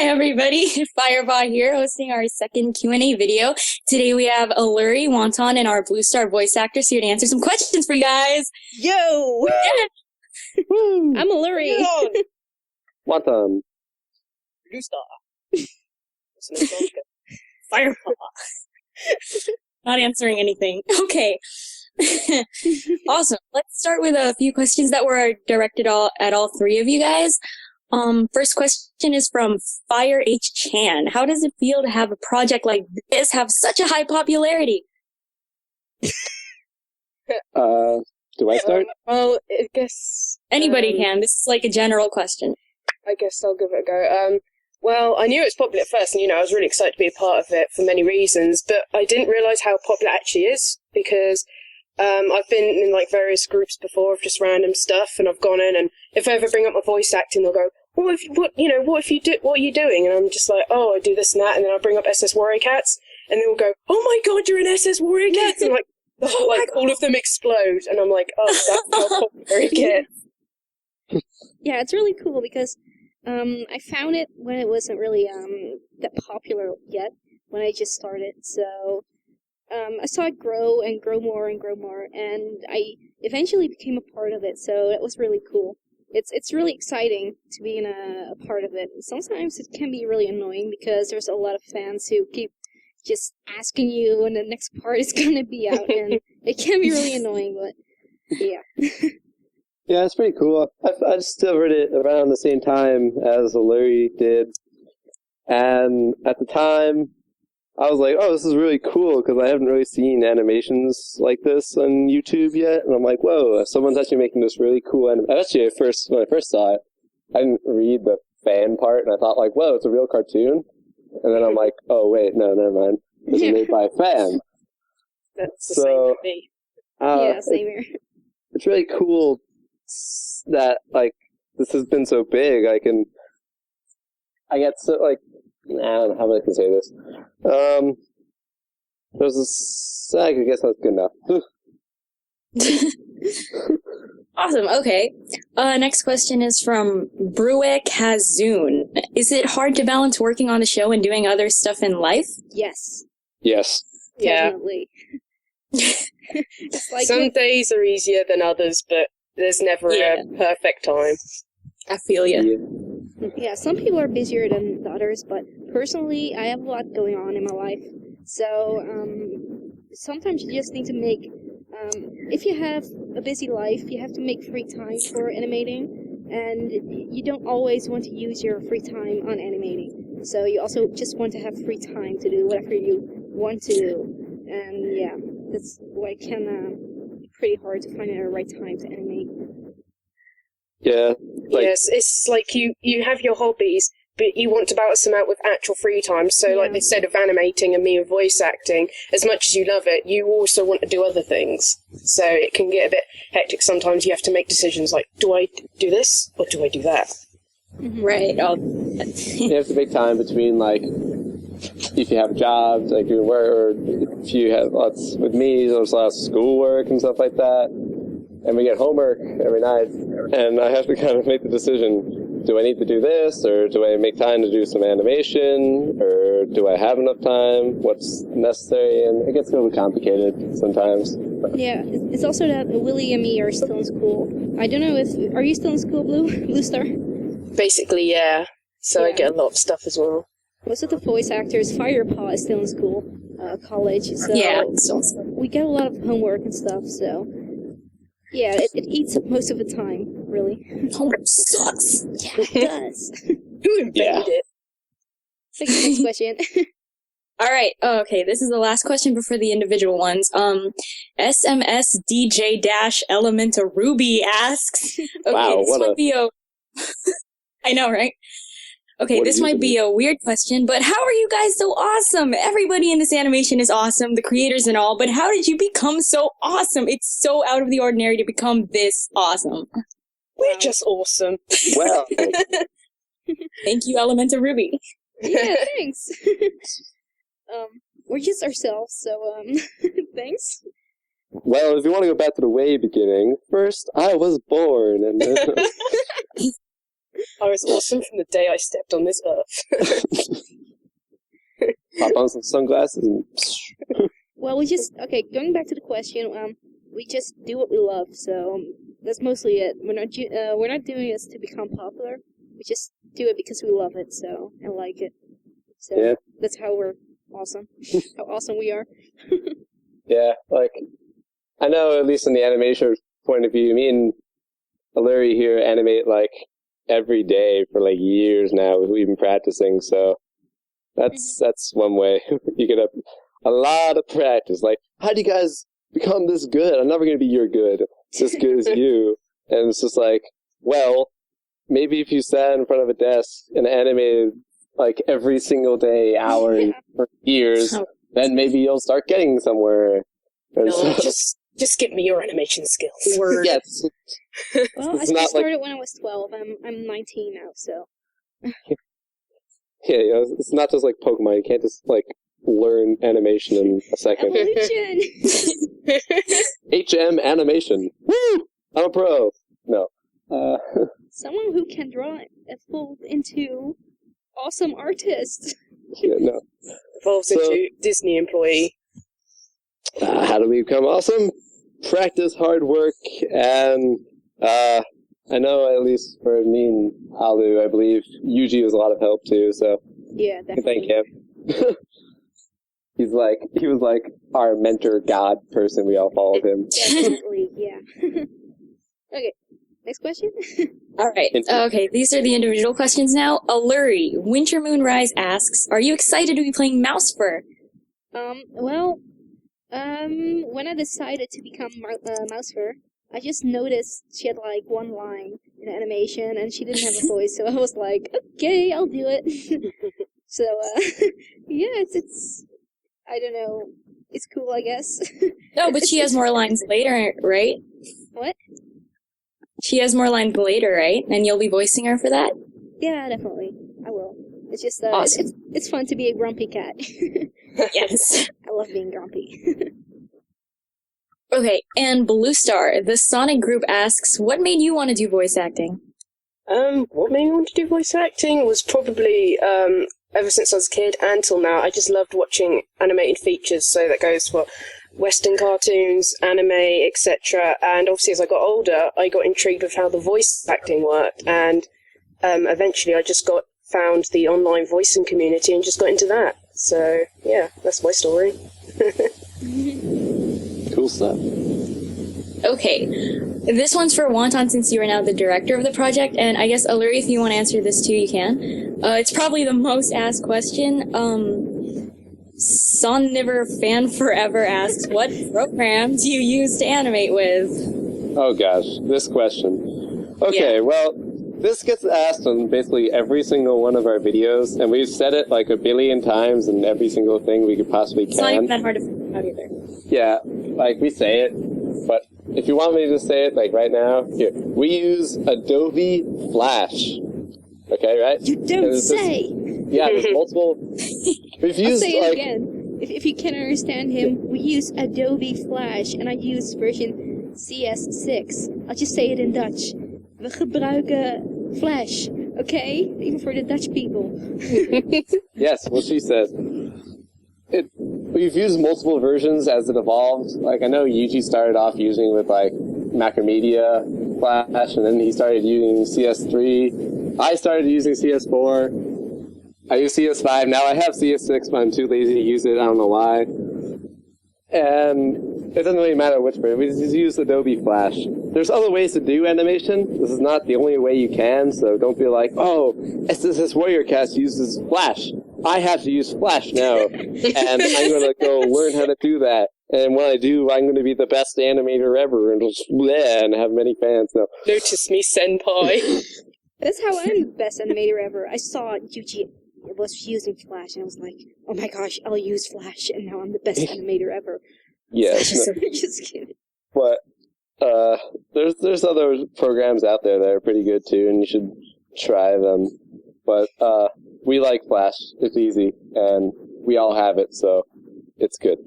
everybody, Firepaw here, hosting our second Q&A video. Today we have Aluri, Wanton, and our Bluestar voice actors here to answer some questions for you guys. Yo! I'm Aluri. Wanton. Bluestar. Firepaw. Not answering anything. Okay. Awesome. Let's start with a few questions that were directed at all three of you guys. First question is from Fire H. Chan. How does it feel to have a project like this have such a high popularity? Do I start? Well, I guess... Anybody can. This is like a general question. I guess I'll give it a go. Well, I knew it was popular at first, and, I was really excited to be a part of it for many reasons, but I didn't realise how popular it actually is, because I've been in, various groups before of just random stuff, and I've gone in, and if I ever bring up my voice acting, they'll go, what are you doing? And I'm just like, oh, I do this and that, and then I'll bring up SS Warrior Cats, and they will go, oh my god, you're in SS Warrior Cats! And all of them explode, and I'm like, oh, that's how popular it gets. Yeah, it's really cool because I found it when it wasn't really that popular yet, when I just started, so I saw it grow and grow more, and I eventually became a part of it, so it was really cool. It's really exciting to be in a part of it. Sometimes it can be really annoying because there's a lot of fans who keep just asking you when the next part is going to be out, and it can be really annoying, but yeah. Yeah, it's pretty cool. I discovered it around the same time as Aluri did, and at the time, I was like, oh, this is really cool, because I haven't really seen animations like this on YouTube yet, and I'm like, whoa, someone's actually making this really cool animation. Actually, when I first saw it, I didn't read the fan part, and I thought, whoa, it's a real cartoon? And then I'm like, oh, wait, no, never mind. This is made by a fan. That's the same for me. Yeah, same here. It's really cool that, this has been so big. I get so, I don't know how I can say this. I guess that's good enough. Awesome. Okay. Next question is from Bruick Hazoon. Is it hard to balance working on the show and doing other stuff in life? Yes. Yes. Definitely. Yeah. Some days are easier than others, but there's never a perfect time. I feel you. Yeah, some people are busier than the others, but personally, I have a lot going on in my life. So, sometimes you just need to make, if you have a busy life, you have to make free time for animating, and you don't always want to use your free time on animating. So you also just want to have free time to do whatever you want to do. And yeah, that's why it can be pretty hard to find the right time to animate. Yeah. Yes, it's like you have your hobbies, but you want to balance them out with actual free time. So, instead of animating and me with voice acting, as much as you love it, you also want to do other things. So it can get a bit hectic sometimes. You have to make decisions like, do I do this or do I do that? Right. You have to make time between, if you have a job, doing work, or if you have lots, with me, there's lots of schoolwork and stuff like that. And we get homework every night, and I have to kind of make the decision, do I need to do this, or do I make time to do some animation, or do I have enough time, what's necessary, and it gets a little complicated sometimes. Yeah, it's also that Willie and me are still in school. I don't know are you still in school, Bluestar? Basically, yeah. So I get a lot of stuff as well. Most of the voice actors, Firepaw is still in school, college, so we get a lot of homework and stuff, so... Yeah, it eats up most of the time, really. Homework sucks. Yeah, it does. Who invented it? Next question. All right. Oh, okay. This is the last question before the individual ones. SMS DJ Elementa Ruby asks. Okay, wow, this might be a. I know, right? Okay, this might be a weird question, but how are you guys so awesome? Everybody in this animation is awesome, the creators and all, but how did you become so awesome? It's so out of the ordinary to become this awesome. We're just awesome. Well. Thank you, Elementa Ruby. Yeah, thanks. We're just ourselves, so, thanks. Well, if you want to go back to the way beginning, first, I was born, and I was awesome from the day I stepped on this earth. Pop on some sunglasses and... Well, going back to the question, we just do what we love, so that's mostly it. We're not doing this to become popular. We just do it because we love it, and like it. So Yeah. That's how we're awesome. How awesome we are. Yeah, like, I know at least in the animation point of view, me and Aluri here animate, like, every day for, like, years now. We've been practicing, so that's one way. You get a lot of practice. Like, how do you guys become this good? I'm never going to be your good. It's as good as you. And it's just like, well, maybe if you sat in front of a desk and animated, like, every single day, hours, for years, then maybe you'll start getting somewhere. And No, just give me your animation skills. Word. Yes. Well, I started when I was 12. I'm 19 now, so. Yeah, you know, it's not just like Pokemon. You can't just, like, learn animation in a second. Evolution! HM animation. Woo! I'm a pro. No. Someone who can draw evolved into awesome artist. Yeah, no. Evolves into Disney employee. How do we become awesome? Practice, hard work, and I know at least for me and Alu, I believe Yuji was a lot of help too. So Yeah, I can thank definitely. him. He was like our mentor god person. We all followed him. Definitely, yeah. Okay, next question. All right. Okay, these are the individual questions now. Aluri, Winter Moonrise asks, are you excited to be playing Mouse Fur? When I decided to become Mousefur, I just noticed she had like one line in the animation and she didn't have a voice, so I was like, okay, I'll do it. So, yeah, it's, I don't know, it's cool, I guess. No, but she has more lines later, right? What? She has more lines later, right? And you'll be voicing her for that? Yeah, definitely, I will. It's just, Awesome. it's fun to be a grumpy cat. Yes. I love being grumpy. Okay, and Bluestar, the Sonic group asks, what made you want to do voice acting? What made me want to do voice acting was probably, ever since I was a kid and till now, I just loved watching animated features, so that goes for Western cartoons, anime, etc. And obviously as I got older, I got intrigued with how the voice acting worked, and eventually I just found the online voicing community and just got into that. So, yeah, that's my story. Cool stuff. Okay, this one's for Wanton since you are now the director of the project, and I guess, Aluri, if you want to answer this too, you can. It's probably the most asked question. Sonniver Fan Forever asks, what program do you use to animate with? Oh gosh, this question. Okay, well, this gets asked on basically every single one of our videos, and we've said it like a billion times in every single thing we could possibly It's not even can. that hard to figure out either. Yeah, like we say it, but if you want me to just say it like right now, here, we use Adobe Flash. Okay, right? You don't say! Yeah, there's multiple. We've I'll used say it like again. If you can understand him, we use Adobe Flash, and I use version CS6. I'll just say it in Dutch. We gebruiken Flash, okay? Even for the Dutch people. Yes, what she says. We've used multiple versions as it evolved. Like, I know Yuji started off using with, like, Macromedia Flash, and then he started using CS3. I started using CS4. I use CS5. Now I have CS6, but I'm too lazy to use it. I don't know why. And it doesn't really matter which version. We just use Adobe Flash. There's other ways to do animation. This is not the only way you can, so don't be like, oh, SSS Warrior Cast uses Flash. I have to use Flash now, and I'm going to go learn how to do that. And when I do, I'm going to be the best animator ever, and just bleh, and have many fans. No. Notice me, senpai. That's how I'm the best animator ever. I saw Yuji was using Flash, and I was like, oh my gosh, I'll use Flash, and now I'm the best animator ever. Yeah, Just kidding. but there's other programs out there that are pretty good too, and you should try them. But we like Flash. It's easy, and we all have it, so it's good.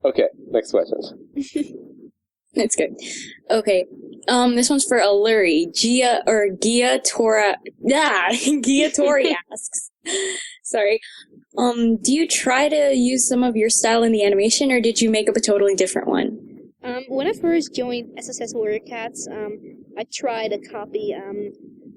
Okay, next question. It's good. Okay, This one's for Aluri. Gia Tori asks. Sorry. Do you try to use some of your style in the animation, or did you make up a totally different one? When I first joined SSS Warrior Cats, I tried to copy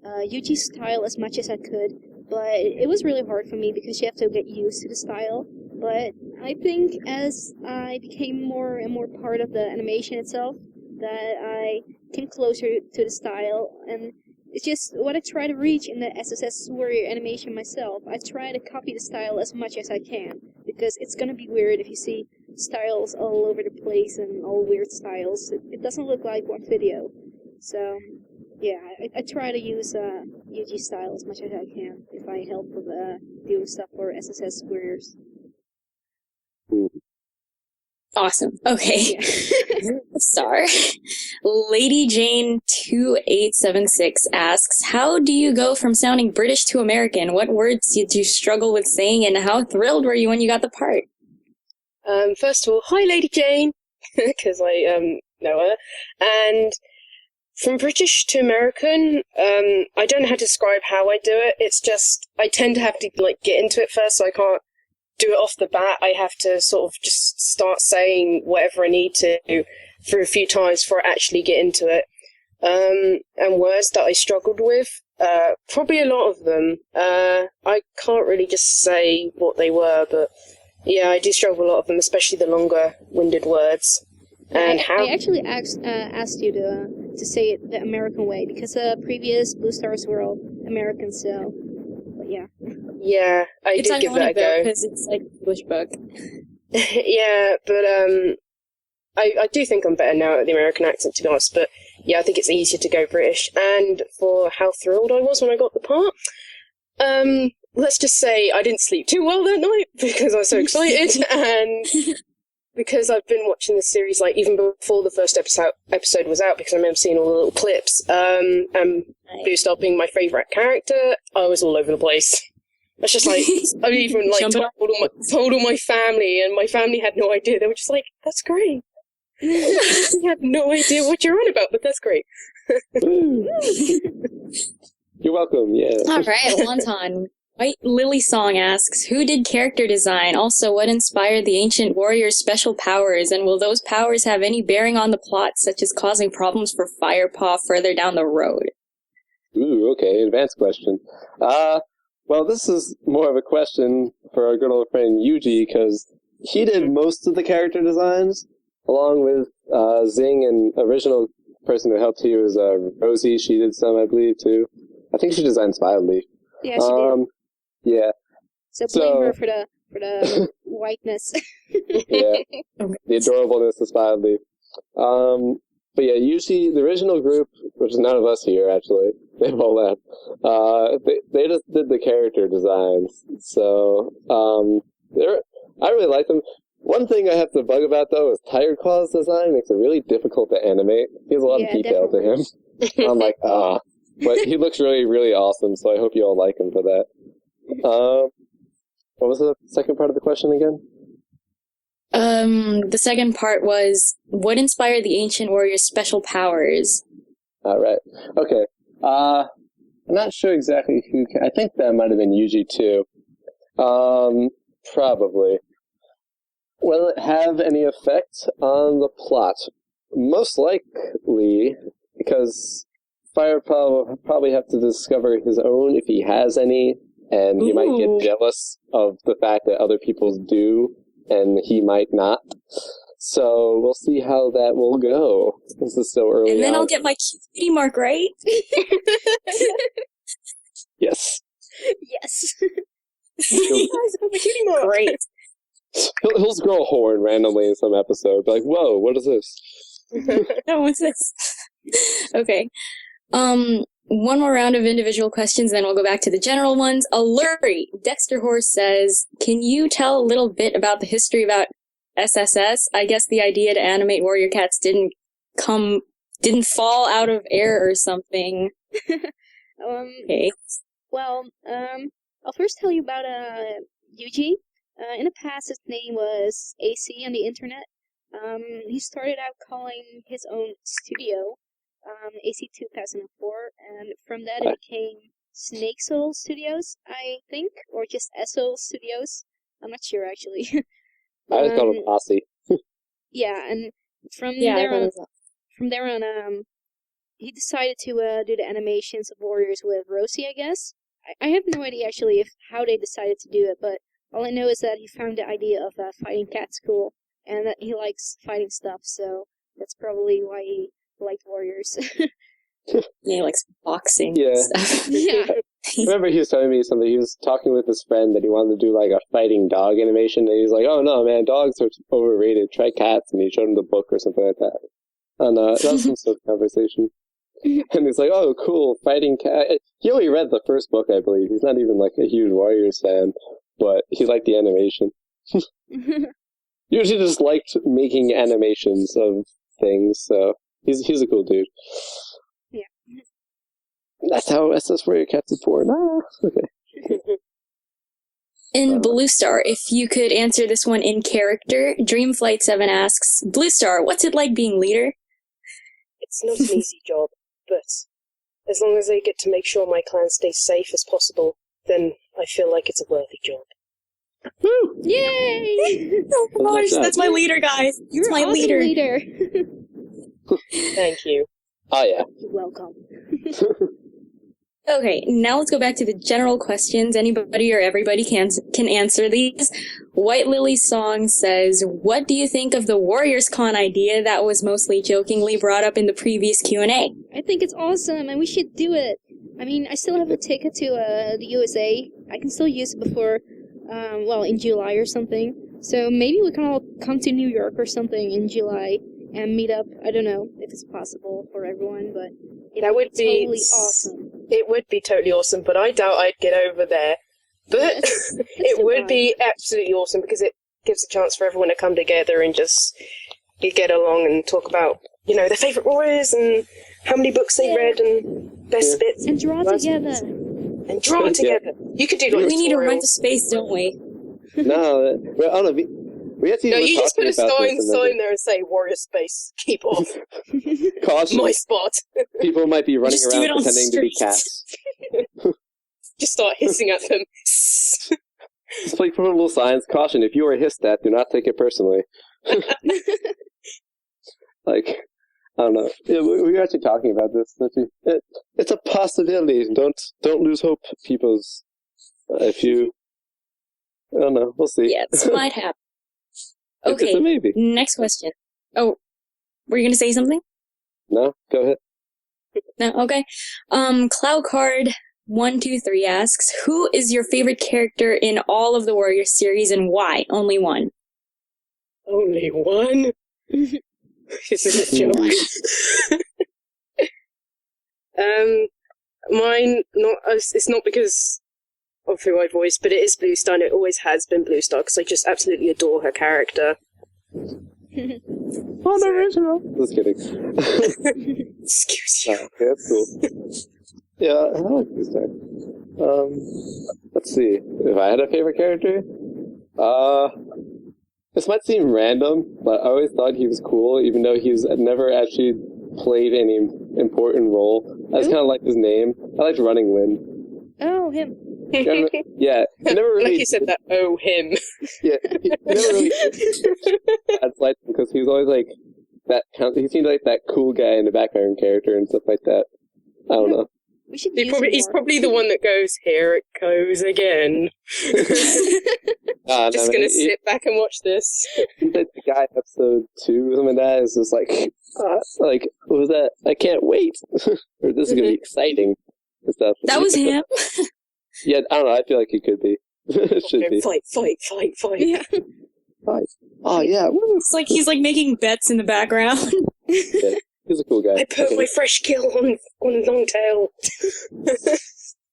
Yuji's style as much as I could, but it was really hard for me because you have to get used to the style. But I think as I became more and more part of the animation itself, that I came closer to the style, and it's just what I try to reach in the SSS Warrior animation myself. I try to copy the style as much as I can, because it's gonna be weird if you see styles all over the place and all weird styles. It doesn't look like one video. So, yeah, I try to use Yuji style as much as I can if I help with doing stuff for SSS Warriors. Awesome. Okay. Yeah. Star. Lady Jane 2876 asks, how do you go from sounding British to American? What words did you struggle with saying, and how thrilled were you when you got the part? First of all, hi, Lady Jane, because I know her. And from British to American, I don't know how to describe how I do it. It's just I tend to have to get into it first, so I can't do it off the bat. I have to sort of just start saying whatever I need to for a few times before I actually get into it. And words that I struggled with, probably a lot of them. I can't really just say what they were, but yeah, I do struggle with a lot of them, especially the longer-winded words. And I actually asked you to say it the American way, because previous Bluestars were all American, so, but yeah. Yeah, I did give that a go. Because it's like an English book. Yeah, but I do think I'm better now at the American accent, to be honest, but yeah, I think it's easier to go British. And for how thrilled I was when I got the part, let's just say I didn't sleep too well that night because I was so excited, and because I've been watching the series even before the first episode was out, because I remember seeing all the little clips, and Bluestar being my favourite character, I was all over the place. It's just I even told all my family, and my family had no idea. They were just like, "That's great." I had no idea what you're on about, but that's great. You're welcome. Yeah. All right, Wanton. White Lily Song asks, who did character design? Also, what inspired the ancient warrior's special powers? And will those powers have any bearing on the plot, such as causing problems for Firepaw further down the road? Ooh, okay, advanced question. Well, this is more of a question for our good old friend Yuji, because he did most of the character designs, along with Zing, and original person who helped here was Rosie. She did some, I believe, too. I think she designed Spildleaf. Yeah, she did. Yeah. So blame her for the whiteness. Yeah, the adorableness of Spildleaf. But yeah, usually the original group, which is none of us here actually, they've all left. They just did the character designs. So I really like them. One thing I have to bug about though is Tired Claw's design makes it really difficult to animate. He has a lot of detail to him. I'm like, but he looks really, really awesome. So I hope you all like him for that. What was the second part of the question again? The second part was, what inspired the ancient warrior's special powers? All right. Okay. I'm not sure exactly who. I think that might have been Yuji too. Probably. Will it have any effect on the plot? Most likely, because Firepaw will probably have to discover his own if he has any, and he might get jealous of the fact that other people do, and he might not. So we'll see how that will go. This is so early. And then on. I'll get my cutie mark, right? Yes. Yes. Great. He'll grow a horn randomly in some episode. Be like, whoa, what is this? No, what's this? Okay. One more round of individual questions, then we'll go back to the general ones. Aluri, Dexter Horse says, can you tell a little bit about the history about SSS? I guess the idea to animate warrior cats didn't fall out of air or something. Okay. Well, I'll first tell you about Yuji. In the past, his name was AC on the internet. He started out calling his own studio AC 2004, and from that it became Snake Soul Studios, I think, or just SSS Studios. I'm not sure actually. I always call him Aussie. Yeah, and from Yeah, I there thought it on, was he decided to do the animations of Warriors with Rosie, I guess. I have no idea actually how they decided to do it, but all I know is that he found the idea of fighting cats cool, and that he likes fighting stuff, so that's probably why he liked Warriors. Yeah, he likes boxing Yeah. and stuff. Yeah. I remember he was telling me something. He was talking with his friend that he wanted to do like a fighting dog animation, and he was like, "Oh no, man, dogs are overrated. Try cats." And he showed him the book or something like that. And that was some sort of conversation. And he's like, "Oh, cool, fighting cat." He only read the first book, I believe. He's not even like a huge Warriors fan, but he liked the animation. Usually just liked making animations of things, so he's a cool dude. Yeah. That's how SS Warrior Cats is born. Okay. In Bluestar, if you could answer this one in character, Dreamflight7 asks, Bluestar, what's it like being leader? It's not an easy job, but as long as I get to make sure my clan stays safe as possible, then I feel like it's a worthy job. Woo! Yay! Oh my gosh, that's my leader, guys. You're my an awesome leader. Thank you. Oh yeah. You're welcome. Okay, now let's go back to the general questions. Anybody or everybody can answer these. White Lily's song says, what do you think of the Warriors Con idea that was mostly jokingly brought up in the previous Q&A? I think it's awesome, and we should do it. I mean, I still have a ticket to the USA. I can still use it before, in July or something. So maybe we can all come to New York or something in July and meet up. I don't know if it's possible for everyone, but That would be totally awesome. It would be totally awesome, but I doubt I'd get over there. But it would be absolutely awesome because it gives a chance for everyone to come together and just get along and talk about, their favourite warriors and how many books they read and best bits. And draw together. And draw together. You could do like We need to tutorials. rent a space, don't we? No, I don't know. We actually No, were you just put talking a about sign this, and there and say Warrior Space. Keep off. caution. My spot. People might be running Just do it around on pretending to be streets. cats. Just start hissing at them. Just like put little signs. Caution: if you are hissed at, do not take it personally. Like, I don't know. Yeah, we were actually talking about this. It's a possibility. Don't lose hope, peoples. If you, I don't know. We'll see. Yeah, this might happen. It's Okay, a maybe. next question. Oh, were you going to say something? No, go ahead. No? Okay. Cloudcard123 asks, who is your favorite character in all of the Warrior series and why? Only one. Only one? This is a joke. Mine, it's not because of who I voiced, but it is Bluestar, and it always has been Bluestar, because I just absolutely adore her character. Unoriginal. Just kidding. Excuse you. Okay, that's cool. Yeah, I like Bluestar. Let's see. If I had a favorite character, this might seem random, but I always thought he was cool, even though he's never actually played any important role. I just kind of liked his name. I liked Running Wind. Oh, him. Yeah, he never really. Like you said that, oh, him. Yeah, he never really. I'd like him because he was always like that. He seemed like that cool guy in the background character and stuff like that. I don't know. We should use He's probably the one that goes, here it goes again. Just gonna sit back and watch this. He's like the guy in episode 2 or something like that. Is just like, what was that? I can't wait. Or this is gonna be exciting and stuff. That was him? Yeah, I don't know. I feel like he could be. It should be. Fight. Yeah. Fight. Oh yeah. Woo. It's like he's like making bets in the background. Yeah, he's a cool guy. I put my fresh kill on Longtail.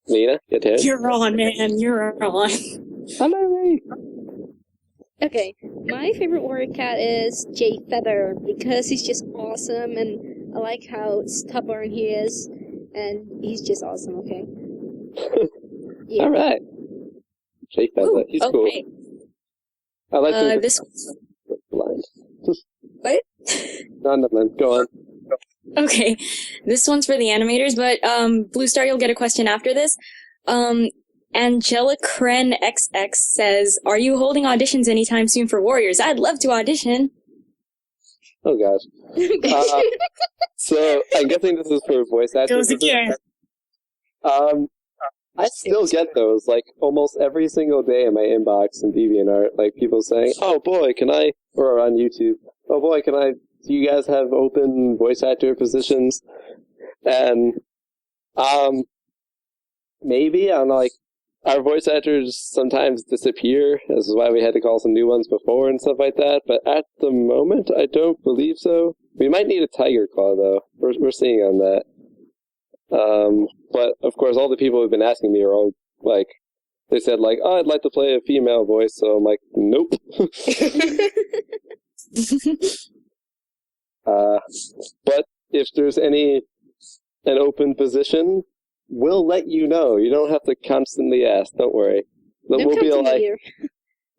Lena, your turn. You're on, man. You're on. Hello. Okay, my favorite warrior cat is Jay Feather, because he's just awesome, and I like how stubborn he is, and he's just awesome, okay? Yeah. Alright. Jake does that. He's cool. Okay. I like This blind. What? No, never mind. Go on. Okay, this one's for the animators, but Bluestar, you'll get a question after this. Angela Kren XX says, "Are you holding auditions anytime soon for Warriors? I'd love to audition." Oh gosh. So I'm guessing this is for voice actors. Goes again. I still get those like almost every single day in my inbox and DeviantArt, like people saying, "Oh boy, can I?" or on YouTube, "Oh boy, can I? Do you guys have open voice actor positions?" And maybe I'm like, our voice actors sometimes disappear. This is why we had to call some new ones before and stuff like that. But at the moment, I don't believe so. We might need a tiger claw though. We're seeing on that. But of course, all the people who've been asking me are all like, they said like, "Oh, I'd like to play a female voice." So I'm like, nope. But if there's an open position, we'll let you know. You don't have to constantly ask. Don't worry. But Don't we'll come be to like, me here.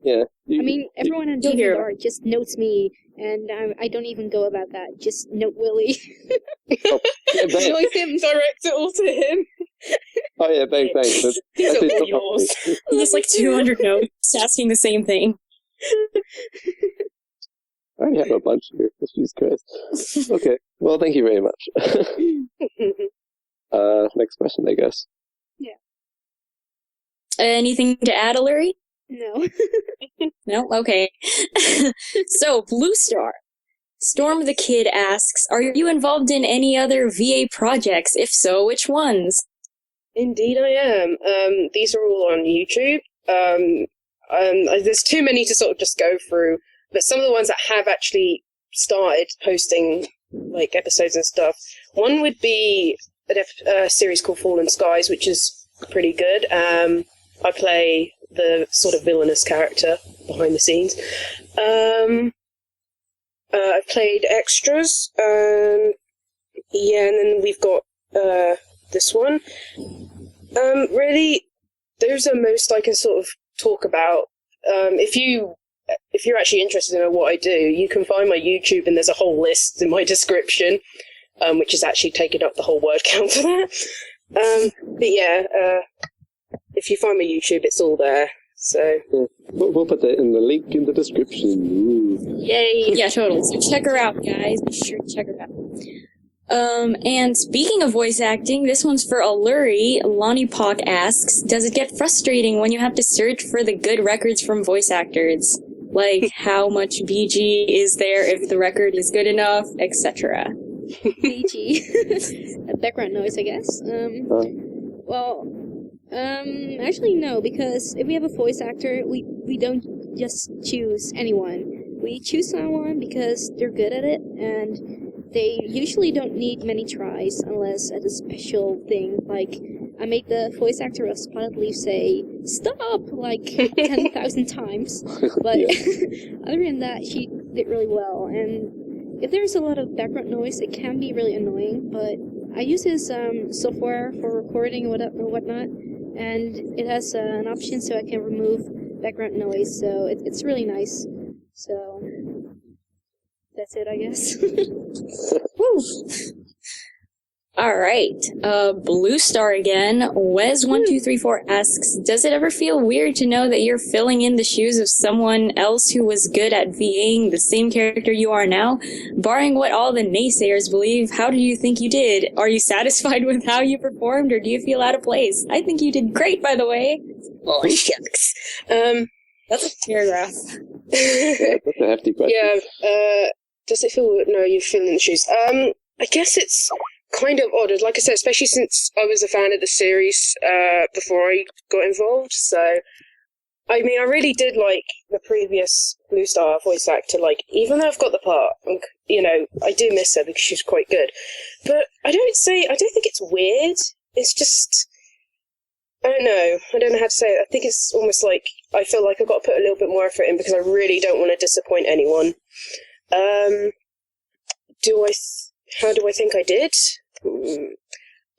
yeah. I mean, everyone on DeviantArt just notes me, and I don't even go about that. Just note Willie. Oh, yeah, thanks. Note him. Direct it all to him. Oh yeah, thanks. That's These are actually all so yours. funny. He has like 200 notes asking the same thing. I already have a bunch here. Jesus Christ. Okay. Well, thank you very much. Next question, I guess. Anything to add, Aluri? No. No? Okay. So, Bluestar. Storm the Kid asks, "Are you involved in any other VA projects? If so, which ones?" Indeed, I am. These are all on YouTube. There's too many to sort of just go through, but some of the ones that have actually started posting like episodes and stuff. One would be a series called Fallen Skies, which is pretty good. I play the sort of villainous character behind the scenes. I've played extras. And then we've got this one. Really, those are most I can sort of talk about. If you're actually interested in what I do, you can find my YouTube, and there's a whole list in my description, which is actually taking up the whole word count for that. But yeah, if you find my YouTube, it's all there. So we'll put that in the link in the description. Ooh. Yay! Yeah, totally. So check her out, guys. Be sure to check her out. And speaking of voice acting, this one's for Aluri. Lonnie Pock asks, "Does it get frustrating when you have to search for the good records from voice actors? Like, how much BG is there if the record is good enough, etc.?" BG. Background noise, I guess. Actually no, because if we have a voice actor, we don't just choose anyone. We choose someone because they're good at it, and they usually don't need many tries unless at a special thing, like I made the voice actor of Spotted Leaf say, "Stop!" like 10,000 times. But other than that, she did really well. And if there's a lot of background noise, it can be really annoying, but I use his software for recording and whatnot, and it has an option so I can remove background noise, so it's really nice. So that's it, I guess. Woo. All right. Bluestar again. Wes1234 asks, "Does it ever feel weird to know that you're filling in the shoes of someone else who was good at VAing the same character you are now? Barring what all the naysayers believe, how do you think you did? Are you satisfied with how you performed, or do you feel out of place? I think you did great, by the way." oh shucks. That's a paragraph. That's a hefty question. Yeah. Does it feel? No, you're feeling the shoes. I guess it's kind of odd, like I said, especially since I was a fan of the series before I got involved. So, I mean, I really did like the previous Bluestar voice actor. Like, even though I've got the part, I do miss her because she's quite good. But I don't think it's weird. It's just, I don't know how to say it. I think it's almost like I feel like I've got to put a little bit more effort in because I really don't want to disappoint anyone. How do I think I did?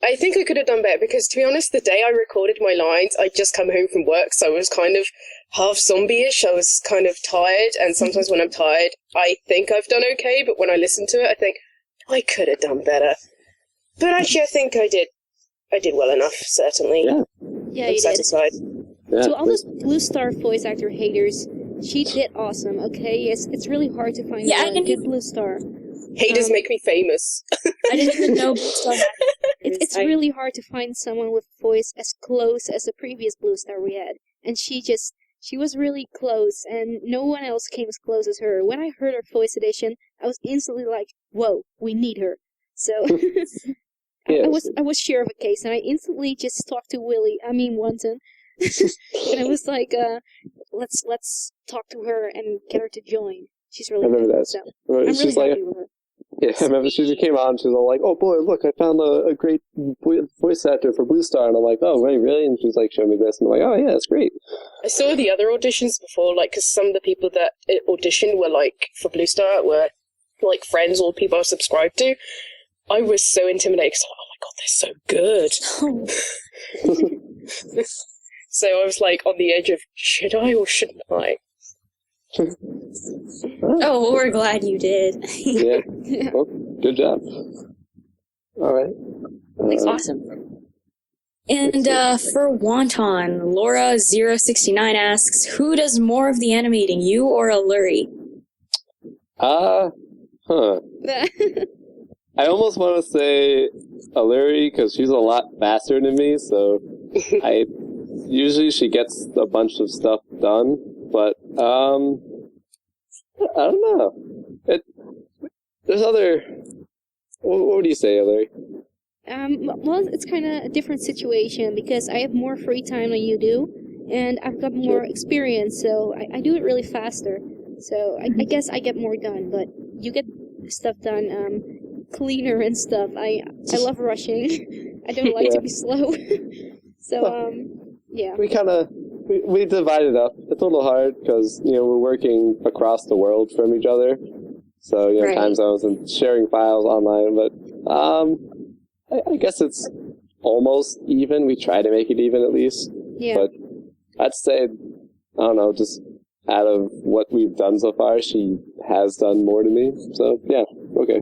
I think I could have done better because, to be honest, the day I recorded my lines, I'd just come home from work, so I was kind of half zombie-ish. I was kind of tired, and sometimes when I'm tired, I think I've done okay, but when I listen to it, I think, I could have done better. But actually, I think I did well enough, certainly. Yeah. Yeah, I'm you did. satisfied. Yeah. To all those Bluestar voice actor haters, she did awesome, okay? It's really hard to find Yeah, I a didn't good even- Bluestar. Haters make me famous. I didn't even know Bluestar had It's really hard to find someone with a voice as close as the previous Bluestar we had. And she was really close, and no one else came as close as her. When I heard her voice edition, I was instantly like, whoa, we need her. So Yes. I was sure of a case, and I instantly just talked to Wanton. And I was like, let's talk to her and get her to join. She's really I remember good. that. So I'm really She's like, happy with her. yeah, I remember she just came on. She was all like, "Oh boy, look, I found a great voice actor for Bluestar," and I'm like, "Oh, wait, really?" And she's like, "Show me this," and I'm like, "Oh yeah, it's great." I saw the other auditions before, like, because some of the people that auditioned were, like, for Bluestar were, like, friends or people I was subscribed to. I was so intimidated because I was like, oh my god, they're so good. So I was, like, on the edge of, should I or shouldn't I? Oh, well, we're glad you did. Yeah. Yeah. Well, good job. All right. Awesome. And for Wanton, Laura069 asks, who does more of the animating, you or Aluri? I almost want to say Aluri because she's a lot faster than me, so usually she gets a bunch of stuff done, but I don't know. There's other. What do you say, Aluri? Well, it's kind of a different situation because I have more free time than you do, and I've got more experience, so I do it really faster. So I guess I get more done, but you get stuff done cleaner and stuff. I love rushing. I don't like to be slow. So yeah. We kind of we divide it up. It's a little hard because we're working across the world from each other, so Right. time zones and sharing files online. But I guess it's almost even. We try to make it even at least. Yeah. But I'd say, I don't know, just out of what we've done so far, she has done more to me. So, yeah, okay.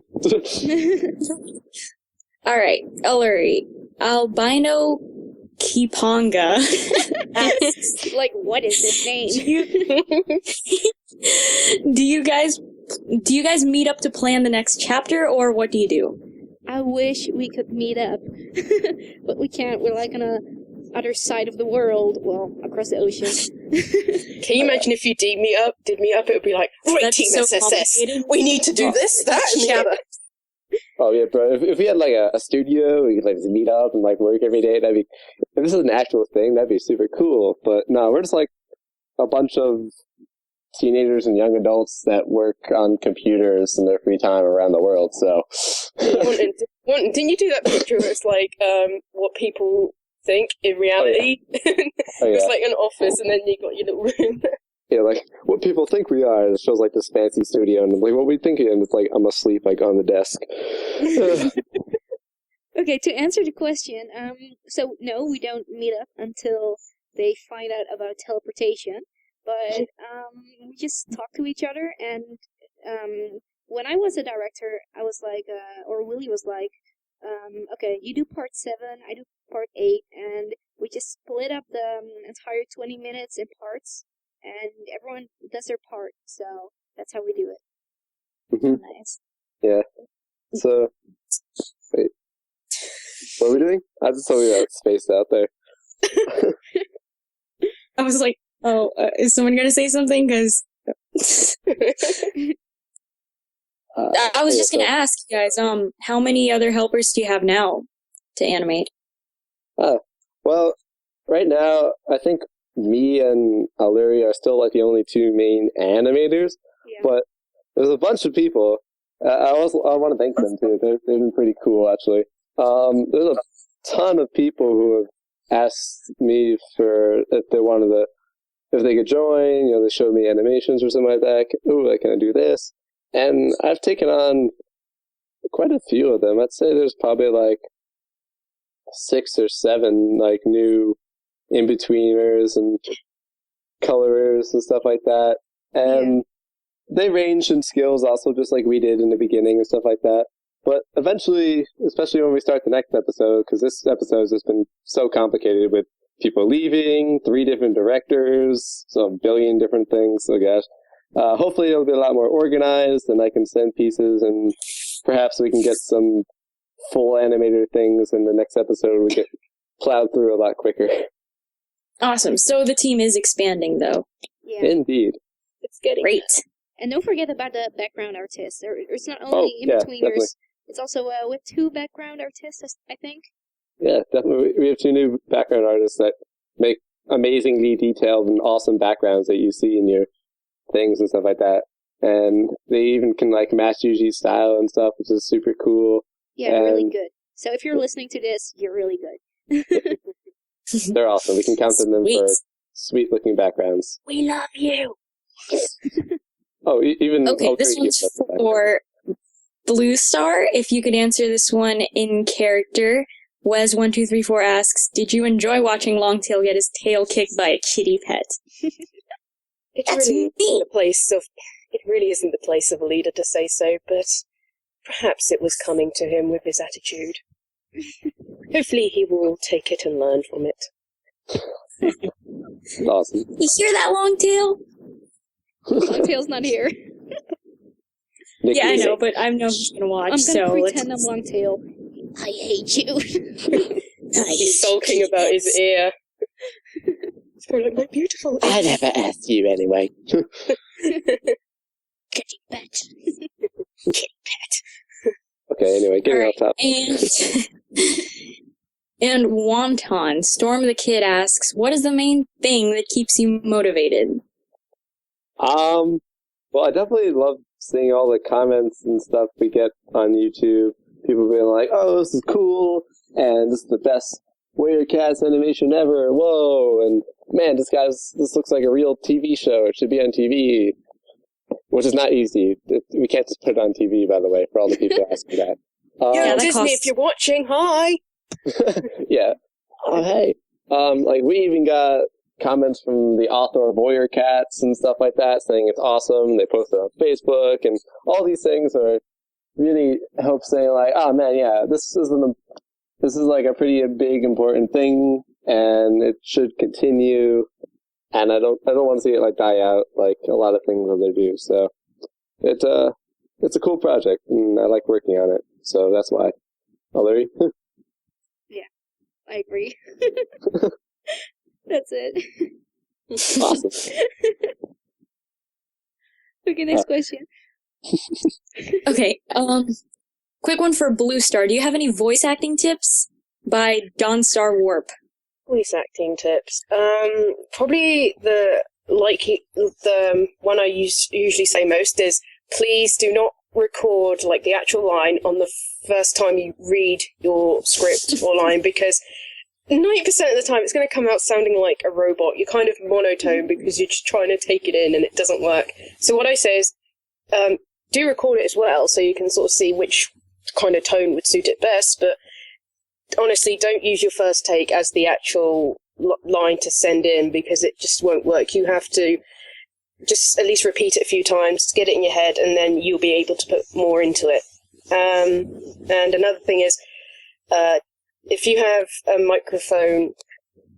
All right, Aluri. Albino Kiponga asks, Like, what is his name? do you guys meet up to plan the next chapter, or what do you do? I wish we could meet up, but we can't. We're like on a other side of the world, well, across the ocean. Can you imagine if you did meet up, it would be like, right, That's Team so SSS, complicated. we need to do this, that, and the other. Oh yeah, bro. If we had like a studio, we could like just meet up and like work every day. If this is an actual thing, that'd be super cool. But no, we're just like a bunch of teenagers and young adults that work on computers in their free time around the world. So, Didn't you do that picture where it's like what people think in reality? Oh, yeah. It's like an office, and then you got your little room. Yeah, like what people think we are. It shows like this fancy studio, and like what we think, and it's like I'm asleep, like on the desk. Okay, to answer the question, so no, we don't meet up until they find out about teleportation, but we just talk to each other, and when I was a director, I was like, or Willie was like, okay, you do part 7, I do part 8, and we just split up the entire 20 minutes in parts, and everyone does their part, so that's how we do it. Mhm. Nice. Yeah. So, wait. What are we doing? I just told you that spaced out there. I was like, oh, is someone going to say something? Because I was just going to ask you guys, how many other helpers do you have now to animate? Well, right now, I think me and Aluri are still like the only 2 main animators, Yeah. but there's a bunch of people. I want to thank them too. They've been pretty cool, actually. There's a ton of people who have asked me if they could join. They showed me animations or something like that. Ooh, can I do this? And I've taken on quite a few of them. I'd say there's probably like 6 or 7 like new in-betweeners and colorers and stuff like that. And they range in skills also, just like we did in the beginning and stuff like that. But eventually, especially when we start the next episode, because this episode has just been so complicated with people leaving, 3 different directors, so a billion different things, so gosh. Hopefully it'll be a lot more organized, and I can send pieces, and perhaps we can get some full animator things in the next episode. We get plowed through a lot quicker. Awesome. So the team is expanding, though. Yeah. Indeed. It's getting Great. And don't forget about the background artists. It's not only in-betweeners, definitely. it's also with 2 background artists, I think. Yeah, definitely. We have 2 new background artists that make amazingly detailed and awesome backgrounds that you see in your things and stuff like that. And they even can like match Yuji's style and stuff, which is super cool. Yeah, really good. So if you're listening to this, you're really good. They're awesome. We can count on them Sweet. for sweet looking backgrounds. We love you. Oh, even Okay, this one's for Bluestar. If you could answer this one in character. Wes1234 asks, did you enjoy watching Longtail get his tail kicked by a kitty pet? It That's really me. isn't the place of it really isn't the place of a leader to say so, but perhaps it was coming to him with his attitude. Hopefully he will take it and learn from it. Awesome. You hear that, Longtail? Longtail's not here. Nikki, Yeah, I know, but I know he's gonna watch, I'm gonna so pretend I'm Longtail. I hate you. He's sulking about his ear. It's probably like, my beautiful ear. I never asked you anyway. Kitty pet. Okay, anyway, getting All off topic. And Wanton, Storm the Kid asks, what is the main thing that keeps you motivated? Well, I definitely love seeing all the comments and stuff we get on YouTube. People being like, oh, this is cool, and this is the best Warrior Cats animation ever, whoa, and man, this looks like a real TV show, it should be on TV, which is not easy. We can't just put it on TV, by the way, for all the people asking that. Yeah, that Disney, costs- if you're watching, hi! Yeah. Oh, hey. Like, we even got comments from the author of Warrior Cats and stuff like that, saying it's awesome. They post it on Facebook, and all these things are really help saying like, oh man, yeah, this is like a pretty big important thing, and it should continue. And I don't want to see it like die out like a lot of things that they do. So it's a cool project, and I like working on it. So that's why. Aluri? I agree. That's it. Awesome. Okay, next question. Okay, quick one for Bluestar. Do you have any voice acting tips? By Dawnstar Warp. Voice acting tips. Probably the one I usually say most is, please do not record like the actual line on the first time you read your script or line, because 90% of the time it's going to come out sounding like a robot. You're kind of monotone because you're just trying to take it in and it doesn't work. So what I say is, do record it as well so you can sort of see which kind of tone would suit it best, but honestly, don't use your first take as the actual line to send in, because it just won't work. You have to just at least repeat it a few times, get it in your head, and then you'll be able to put more into it. And another thing is, if you have a microphone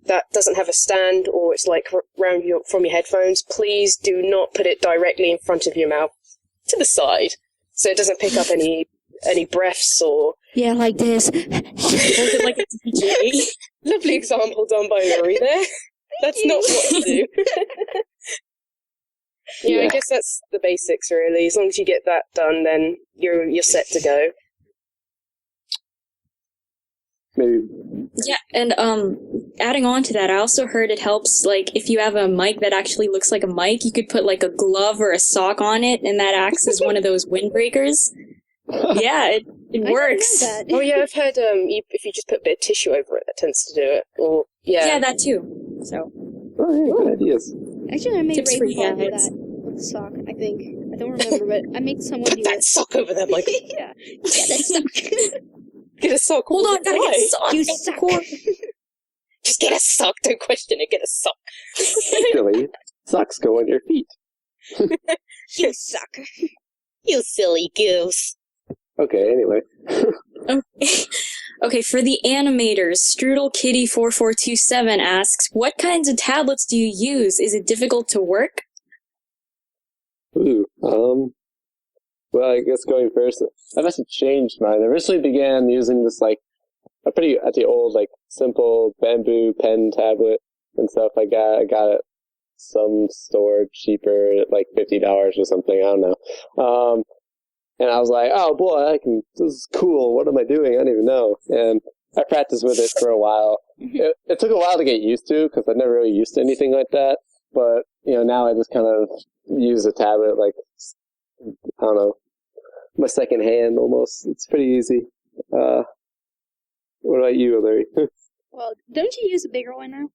that doesn't have a stand, or it's like from your headphones, please do not put it directly in front of your mouth, to the side, so it doesn't pick up any breaths or... Yeah, like this. Hold it like a DJ. Lovely example done by Lori there. That's not what to do. Yeah, I guess that's the basics, really. As long as you get that done, then you're set to go. Maybe. Yeah, and adding on to that, I also heard it helps, like, if you have a mic that actually looks like a mic, you could put, like, a glove or a sock on it, and that acts as one of those windbreakers. Yeah, it works. I didn't know that. Oh yeah, I've heard if you just put a bit of tissue over it, that tends to do it. Or Yeah, that too. So, Oh, yeah, good ideas. Actually, I made Tips for you Ravenball do guys. that with a sock, I think. I don't remember, but I made someone Put do that it. sock over there, Michael. Yeah. Get a sock. Get a sock. hold on, gotta get a sock. You That's the suck. core. Just get a sock. Don't question it. Get a sock. Silly. Socks go on your feet. You suck. You silly goose. Okay, anyway. Okay. Okay, for the animators, Strudel Kitty 4427 asks, what kinds of tablets do you use? Is it difficult to work? Ooh, well, I guess going first, I've actually changed mine. I originally began using this, like, at the old, like, simple bamboo pen tablet and stuff. I got it some store cheaper at like $50 or something. I don't know. And I was like, oh boy, this is cool. What am I doing? I don't even know. And I practiced with it for a while. It took a while to get used to because I never really used to anything like that. But, now I just kind of use a tablet like, I don't know, my second hand almost. It's pretty easy. What about you, Aluri? Well, don't you use a bigger one now?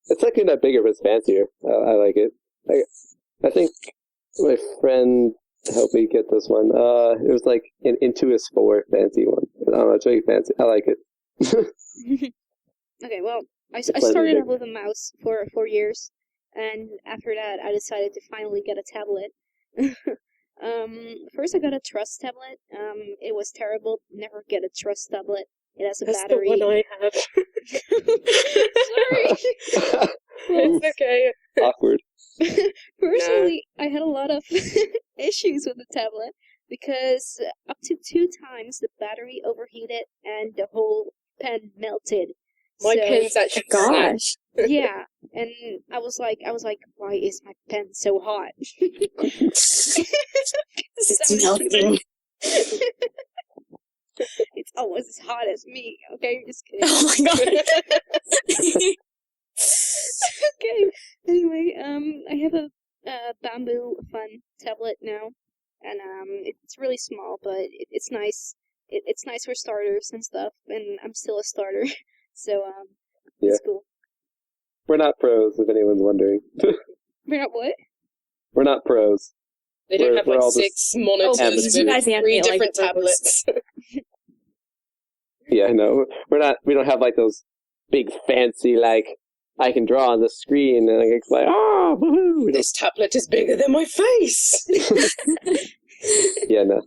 It's not that bigger, but it's fancier. I like it. I think my friend helped me get this one. It was like an Intuos 4 fancy one. I don't know, it's really fancy. I like it. Okay, well, I started off with a mouse for 4 years, and after that, I decided to finally get a tablet. First I got a Trust tablet. It was terrible. Never get a Trust tablet. It has a battery. That's the one I have. Sorry. It's okay. Awkward. Personally, I had a lot of issues with the tablet because up to 2 times the battery overheated and the whole pen melted. My pen's actually Gosh. Yeah, and I was like, why is my pen so hot? It's melting. It's almost as hot as me. Okay, just kidding. Oh my god. Okay. Anyway, I have a bamboo fun tablet now, and it's really small, but it's nice. It's nice for starters and stuff, and I'm still a starter, so Yeah. it's cool. We're not pros, if anyone's wondering. We're not what? We're not pros. They don't have We're like all 6 monitors amateurs. You with guys 3 animate like different pros. tablets. Yeah, no, we don't have like those big fancy, like, I can draw on the screen and it's like, oh, woohoo! We don't- This tablet is bigger than my face. Yeah, no.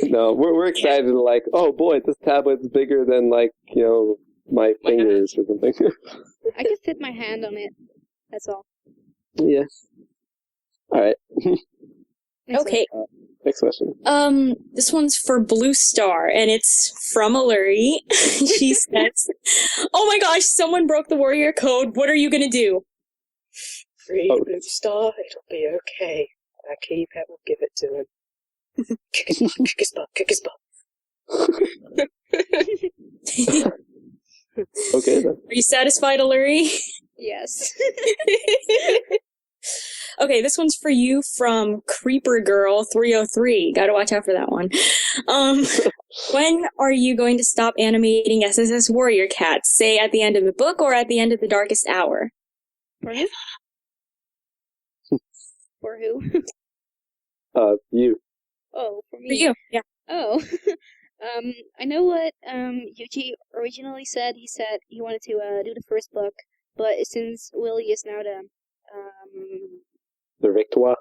No, we're excited like, oh boy, this tablet's bigger than like, my fingers or something. I can fit my hand on it. That's all. Yeah. Alright, Next Okay. next question. This one's for Bluestar, and it's from Aluri. She says, oh my gosh, someone broke the warrior code. What are you gonna do? Free Oh. Bluestar, it'll be okay. That keypad will give it to him. Kick his butt, kick his butt. Okay then. Are you satisfied, Aluri? Yes. Okay, this one's for you from Creeper Girl 303. Gotta watch out for that one. When are you going to stop animating SSS Warrior Cats? Say at the end of the book or at the end of the darkest hour? For who? For who? You. Oh, for me. For you, yeah. Oh. I know what Yuji originally said. He said he wanted to do the first book, but since Willie is now The Victoire.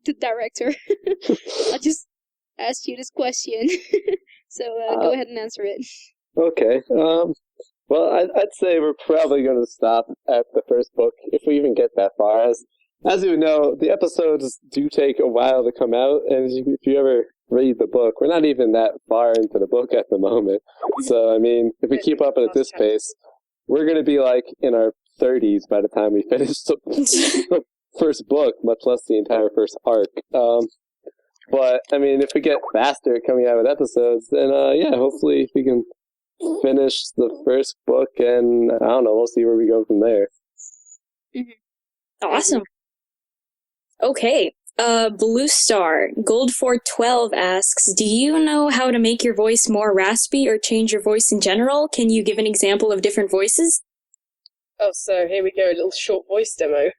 the director, I just asked you this question. So go ahead and answer it. Okay. Well, I'd say we're probably going to stop at the first book if we even get that far. As you know, the episodes do take a while to come out, and if you ever read the book, we're not even that far into the book at the moment. So, I mean, if we keep up at this pace, we're going to be like in our 30s by the time we finish the first book, much less the entire first arc. But, I mean, if we get faster coming out with episodes, then, yeah, hopefully we can finish the first book, and I don't know, we'll see where we go from there. Awesome. Okay. Bluestar Gold412 asks, do you know how to make your voice more raspy or change your voice in general? Can you give an example of different voices? Oh, so here we go, a little short voice demo.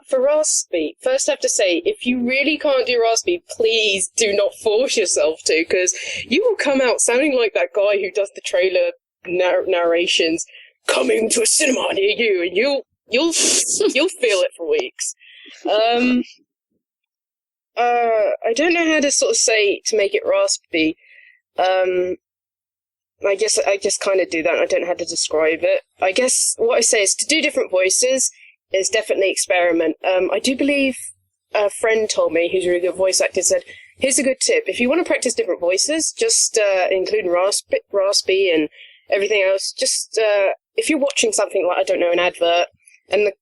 For raspy, first I have to say, if you really can't do raspy, please do not force yourself to, because you will come out sounding like that guy who does the trailer narrations, coming to a cinema near you, and you'll feel it for weeks. I don't know how to sort of say to make it raspy. I guess I just kind of do that. I don't know how to describe it. I guess what I say is to do different voices is definitely experiment. I do believe a friend told me, who's a really good voice actor, said, here's a good tip. If you want to practice different voices, just including raspy and everything else, just if you're watching something like, I don't know, an advert, and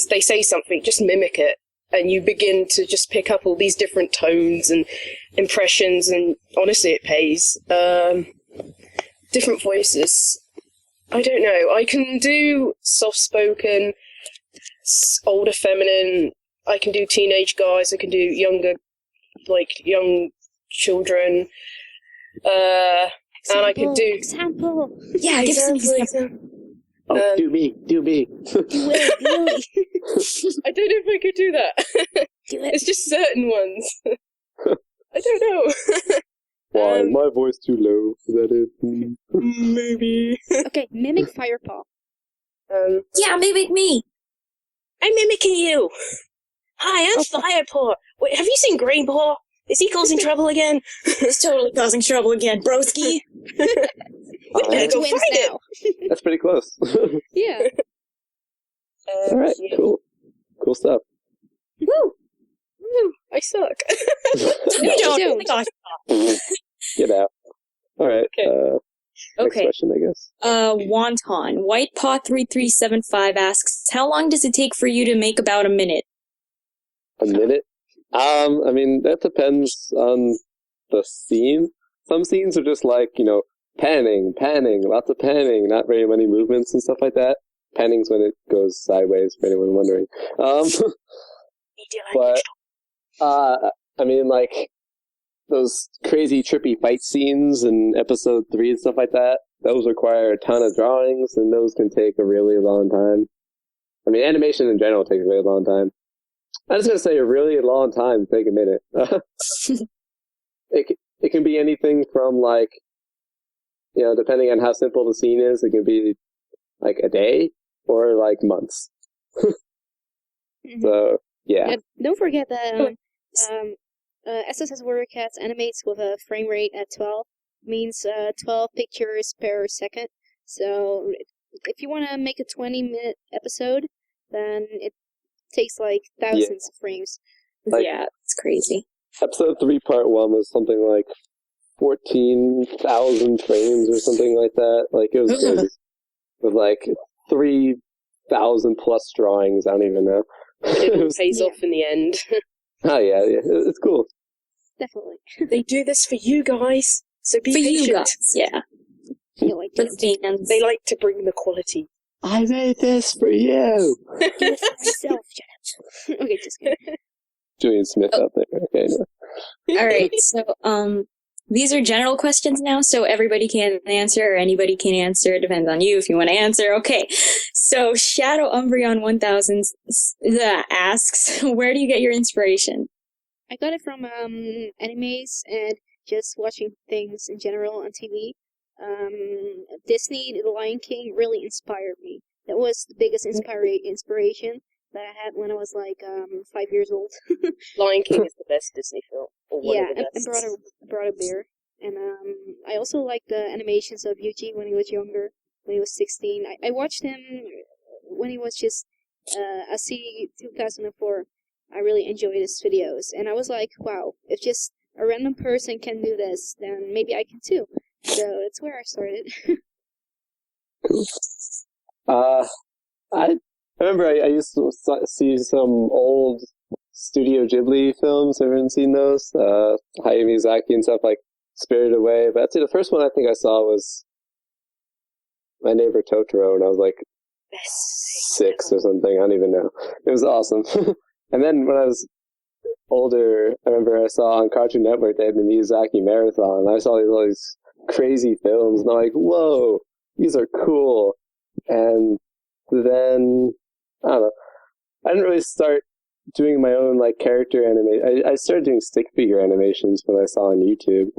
they say something, just mimic it. And you begin to just pick up all these different tones and impressions, and honestly, it pays. Different voices. I don't know. I can do soft-spoken, older feminine. I can do teenage guys. I can do younger, young children. And I can do... Example! Yeah, give us an example. Oh, do me. Do it, really. I don't know if I could do that. Do it. It's just certain ones. I don't know. Why, my voice too low? Is that it? Maybe. Okay, mimic Firepaw. Yeah, mimic me. I'm mimicking you. Hi, I'm Firepaw. Wait, have you seen Greenpaw? Is he causing trouble again? He's totally causing trouble again, broski. We better go Twins find it. now. That's pretty close. Yeah. All right, cool. Cool stuff. Woo! I suck. You don't. don't. Oh my gosh. Get out. All right. Okay. Next Okay. question, I guess. Wanton. Whitepaw3375 asks, how long does it take for you to make about a minute? A minute? I mean, that depends on the scene. Some scenes are just like, panning, lots of panning, not very many movements and stuff like that. Panning's when it goes sideways, for anyone wondering. But, I mean, like, those crazy trippy fight scenes in episode 3 and stuff like that, those require a ton of drawings, and those can take a really long time. I mean, animation in general takes a really long time. I'm just going to say a really long time to take a minute. It can be anything from, like, depending on how simple the scene is, it can be, like, a day or, like, months. So, yeah. And don't forget that SSS WarriorCats animates with a frame rate at 12, means 12 pictures per second. So if you want to make a 20-minute episode, then it takes like thousands of frames. Like, yeah, it's crazy. Episode 3, part 1 was something like 14,000 frames or something like that. Like, it was crazy. With like 3,000 plus drawings, I don't even know. But it all pays off in the end. Oh, yeah, it's cool. Definitely. They do this for you guys, so be For patient. you guys, yeah. Feel like For it. the fans. They like to bring the quality. I made this for you! Do it for myself, shut up. Okay, just kidding. Julian Smith out there. Okay, anyway. All right, so these are general questions now, so everybody can answer, or anybody can answer. It depends on you if you want to answer. Okay, so Shadow Umbreon 1000 asks, where do you get your inspiration? I got it from animes and just watching things in general on TV. Disney, The Lion King really inspired me. That was the biggest inspiration that I had when I was like 5 years old. Lion King is the best Disney film. Or one Yeah, of the and best. brought a bear. And I also liked the animations of Yuji when he was younger, when he was 16. I watched him when he was just a C 2004. I really enjoyed his videos, and I was like, wow, if just a random person can do this, then maybe I can too. So that's where I started. Cool. I remember I used to see some old Studio Ghibli films. Everyone seen those? Hayao Miyazaki and stuff, like Spirited Away. But I'd say the first one I think I saw was My Neighbor Totoro, and I was like 6 or something. I don't even know. It was awesome. And then when I was older, I remember I saw on Cartoon Network they had the Miyazaki Marathon, and I saw all these crazy films, and I'm like, whoa, these are cool. And then, I don't know, I didn't really start doing my own, like, character animation. I started doing stick figure animations when I saw on YouTube,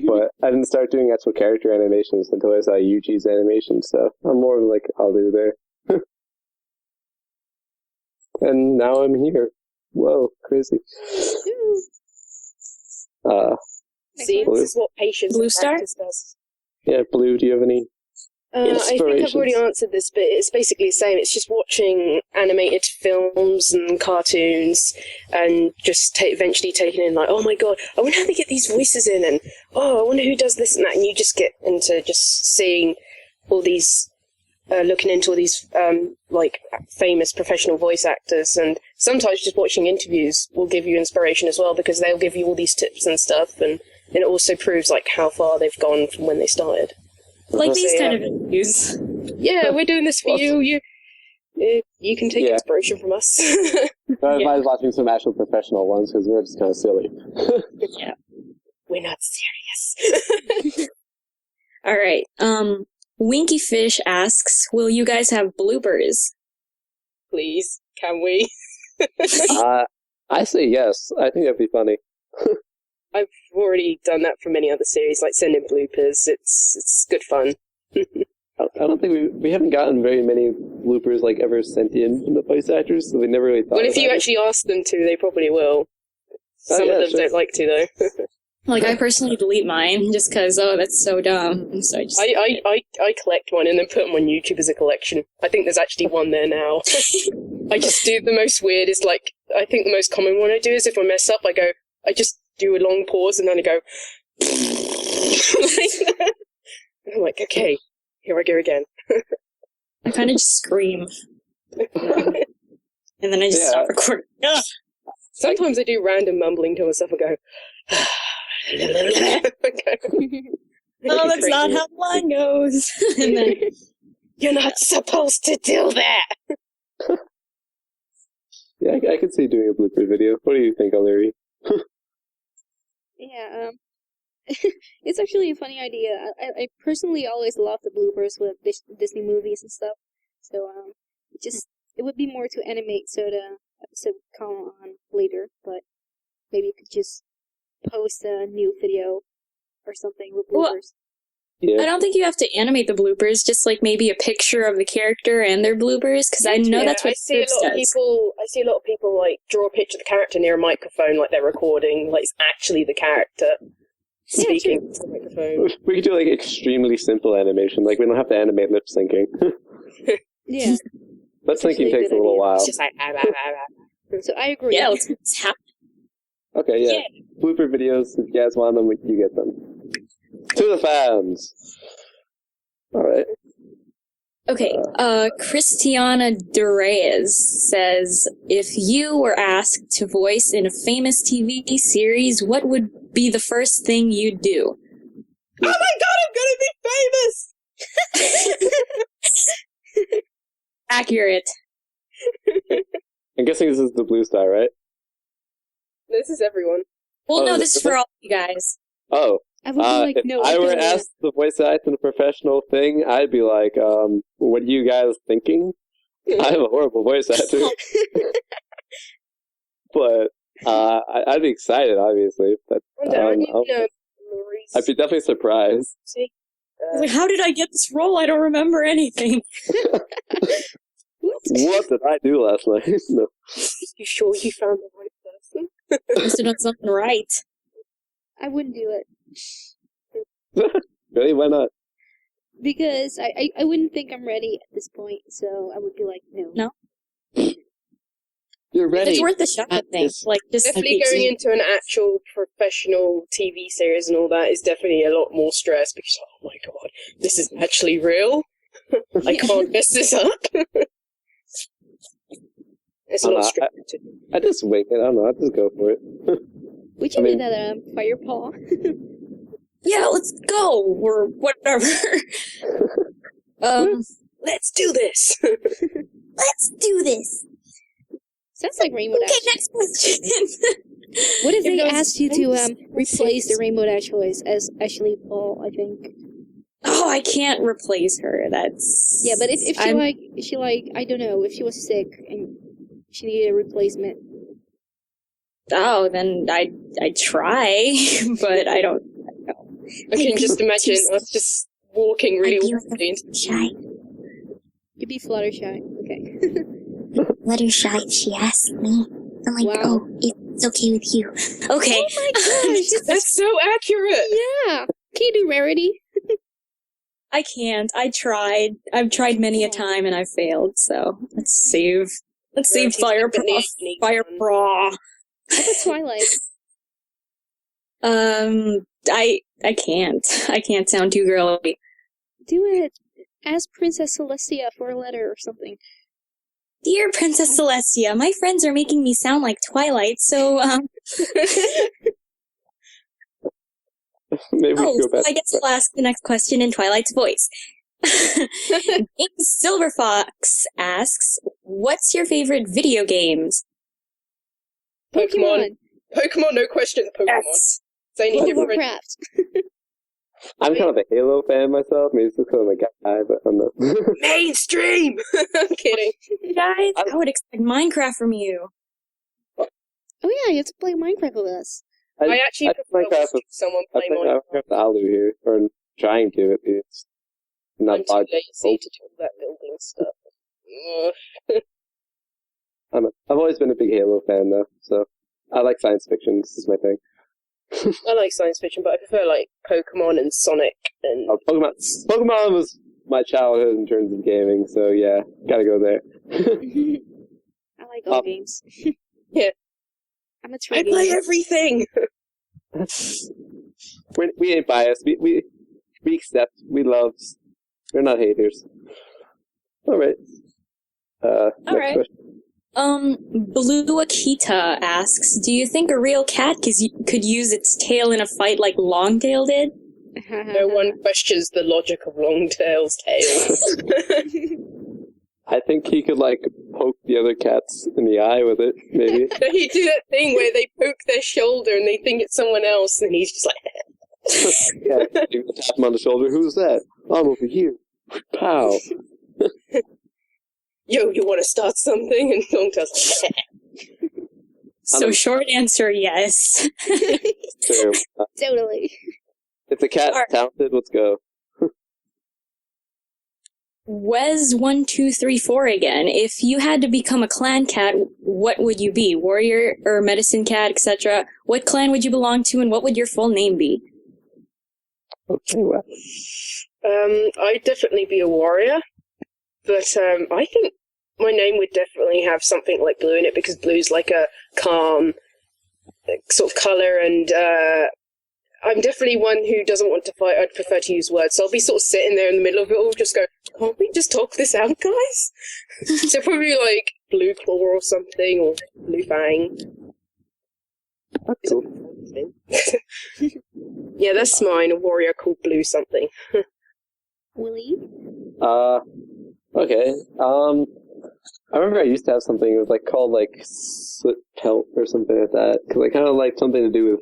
but I didn't start doing actual character animations until I saw Yuji's animations, so I'm more of like, I'll do there. And now I'm here. Whoa, crazy. See, Excellent. this is what patience and Bluestar? practice does. Yeah, Blue, do you have any? I think I've already Inspirations. answered this, but it's basically the same. It's just watching animated films and cartoons and just eventually taking in, like, oh my god, I wonder how they get these voices in, and oh, I wonder who does this and that, and you just get into just seeing all these, looking into all these, like, famous professional voice actors, and sometimes just watching interviews will give you inspiration as well, because they'll give you all these tips and stuff, and it also proves, like, how far they've gone from when they started. Like these So, kind of interviews. Yeah, we're doing this for you. You can take Yeah. inspiration from us. I was watching some actual professional ones because we're just kind of silly. Yeah. We're not serious. All right. Winky Fish asks, will you guys have bloopers? Please, can we? I say yes. I think that'd be funny. I've already done that for many other series, like sending bloopers. It's good fun. I don't think we haven't gotten very many bloopers like ever sent in from the voice actors, so we never really thought. Well, if you about it. actually ask them to, they probably will. Some yeah, of them sure. don't like to, though. Like, I personally delete mine just because, oh, that's so dumb. So I just... I collect one and then put them on YouTube as a collection. I think there's actually one there now. I just do the most weirdest, like, I think the most common one I do is if I mess up, I just do a long pause and then I go, like that. And I'm like, okay, here I go again. I kind of just scream. And then I just stop recording. Ugh. Sometimes I do random mumbling to myself and go, Oh, that's not how mine goes. And then, you're not supposed to do that. Yeah, I could see doing a blooper video. What do you think, Aluri? Yeah, it's actually a funny idea. I personally always love the bloopers with Disney movies and stuff. So, it would be more to animate so the episode would come on later, but maybe you could just post a new video or something with Well, bloopers. Yeah. I don't think you have to animate the bloopers, just like maybe a picture of the character and their bloopers, because I know that's what I see Scripps does. I see a lot of people like draw a picture of the character near a microphone, like they're recording, like it's actually the character speaking to the microphone. We could do like extremely simple animation. Like we don't have to animate lip syncing. Yeah, Lip syncing actually a takes good a little idea. while. It's just like so I agree. Yeah, let's have Okay, yeah. Blooper videos, if you guys want them, you get them. To the fans! Alright. Okay, Christiana Derez says, if you were asked to voice in a famous TV series, what would be the first thing you'd do? Oh my god, I'm gonna be famous! Accurate. I'm guessing this is the Bluestar, right? This is everyone. Well, Oh, no, is this it- is for all you guys. Oh. I would be like, if no, I don't were do it. asked to voice act in a professional thing, I'd be like, what are you guys thinking? I'm a horrible voice actor. But, I'd be excited, obviously. But, I'd be definitely surprised. Like, how did I get this role? I don't remember anything. What did I do last night? No. You sure you found the right person? Must have done something right. I wouldn't do it. Really? Why not? Because I wouldn't think I'm ready at this point, so I would be like, no. No. You're ready. It's worth a shot, I think. Like, just Definitely going into an actual professional TV series and all that is definitely a lot more stress because, oh my god, this is actually real. I can't mess this up. It's a lot of stress. I just wing it. I don't know. I just go for it. Would you I mean- do that, Firepaw? yeah, let's go, or whatever. Let's do this. Let's do this. Sounds like Rainbow Okay, Dash. next question. What if If they those asked you to things- replace the Rainbow Dash voice as Ashley Paul, I think? Oh, I can't replace her. That's... Yeah, but if she I'm- I don't know, if she was sick and she needed a replacement. Oh, then I'd try, but I don't know. I can just imagine Just- us just walking really I'd be awkwardly into Shy. You'd be Fluttershy. Okay. Fluttershy, she asked me. I'm like, Wow. oh, it's okay with you. Okay. Oh my gosh! That's so accurate. Yeah. Can you do rarity? I can't. I tried. I've tried many a time and I've failed. So let's save Firepaw. Firepaw. I put Twilight. I can't. I can't sound too girly. Do it. Ask Princess Celestia for a letter or something. Dear Princess Celestia, my friends are making me sound like Twilight, so Maybe we can go back. I guess I'll ask the next question in Twilight's voice. Silver Fox asks, "What's your favorite video games?" Pokemon. Pokemon, no questions. Pokemon. Yes. It's only different. Warcraft. I'm kind of a Halo fan myself. Maybe it's because I'm a guy, but I'm not. Mainstream. I'm kidding. Guys, I would expect Minecraft from you. Oh yeah, you have to play Minecraft with us. I actually prefer Minecraft watching someone play I Minecraft. think with Aluri here, or trying to at least. I'm too lazy to do all that building stuff. Ugh. I've always been a big Halo fan though, so I like science fiction. This is my thing. I like science fiction, but I prefer like Pokemon and Sonic and Pokemon was my childhood in terms of gaming, so yeah, gotta go there. I like all games. Yeah. I'm a true I play gamer. everything. We ain't biased. We accept. We love. We're not haters. All right. All next right. question. Blue Akita asks, "Do you think a real cat could use its tail in a fight like Longtail did?" No one questions the logic of Longtail's tail. I think he could like poke the other cats in the eye with it. Maybe. He do that thing where they poke their shoulder and they think it's someone else, and he's just like, Yeah. You tap him on the shoulder. Who's that? I'm over here. Pow. "Yo, you want to start something?" And Longtail's like, So short answer, yes. True. Totally. If the cat's talented, let's go. Wes1234 again. "If you had to become a clan cat, what would you be? Warrior or medicine cat, etc.? What clan would you belong to, and what would your full name be?" Okay, well. I'd definitely be a warrior, but I think my name would definitely have something like blue in it, because blue's like a calm sort of colour, and I'm definitely one who doesn't want to fight. I'd prefer to use words, so I'll be sort of sitting there in the middle of it all, just go, "Can't we just talk this out, guys?" So probably like Blue Claw or something, or Blue Fang. That's cool. Yeah, that's mine, a warrior called Blue something. Willie? Okay. I remember I used to have something, it was like called like Soot Pelt or something like that, because I kind of like something to do with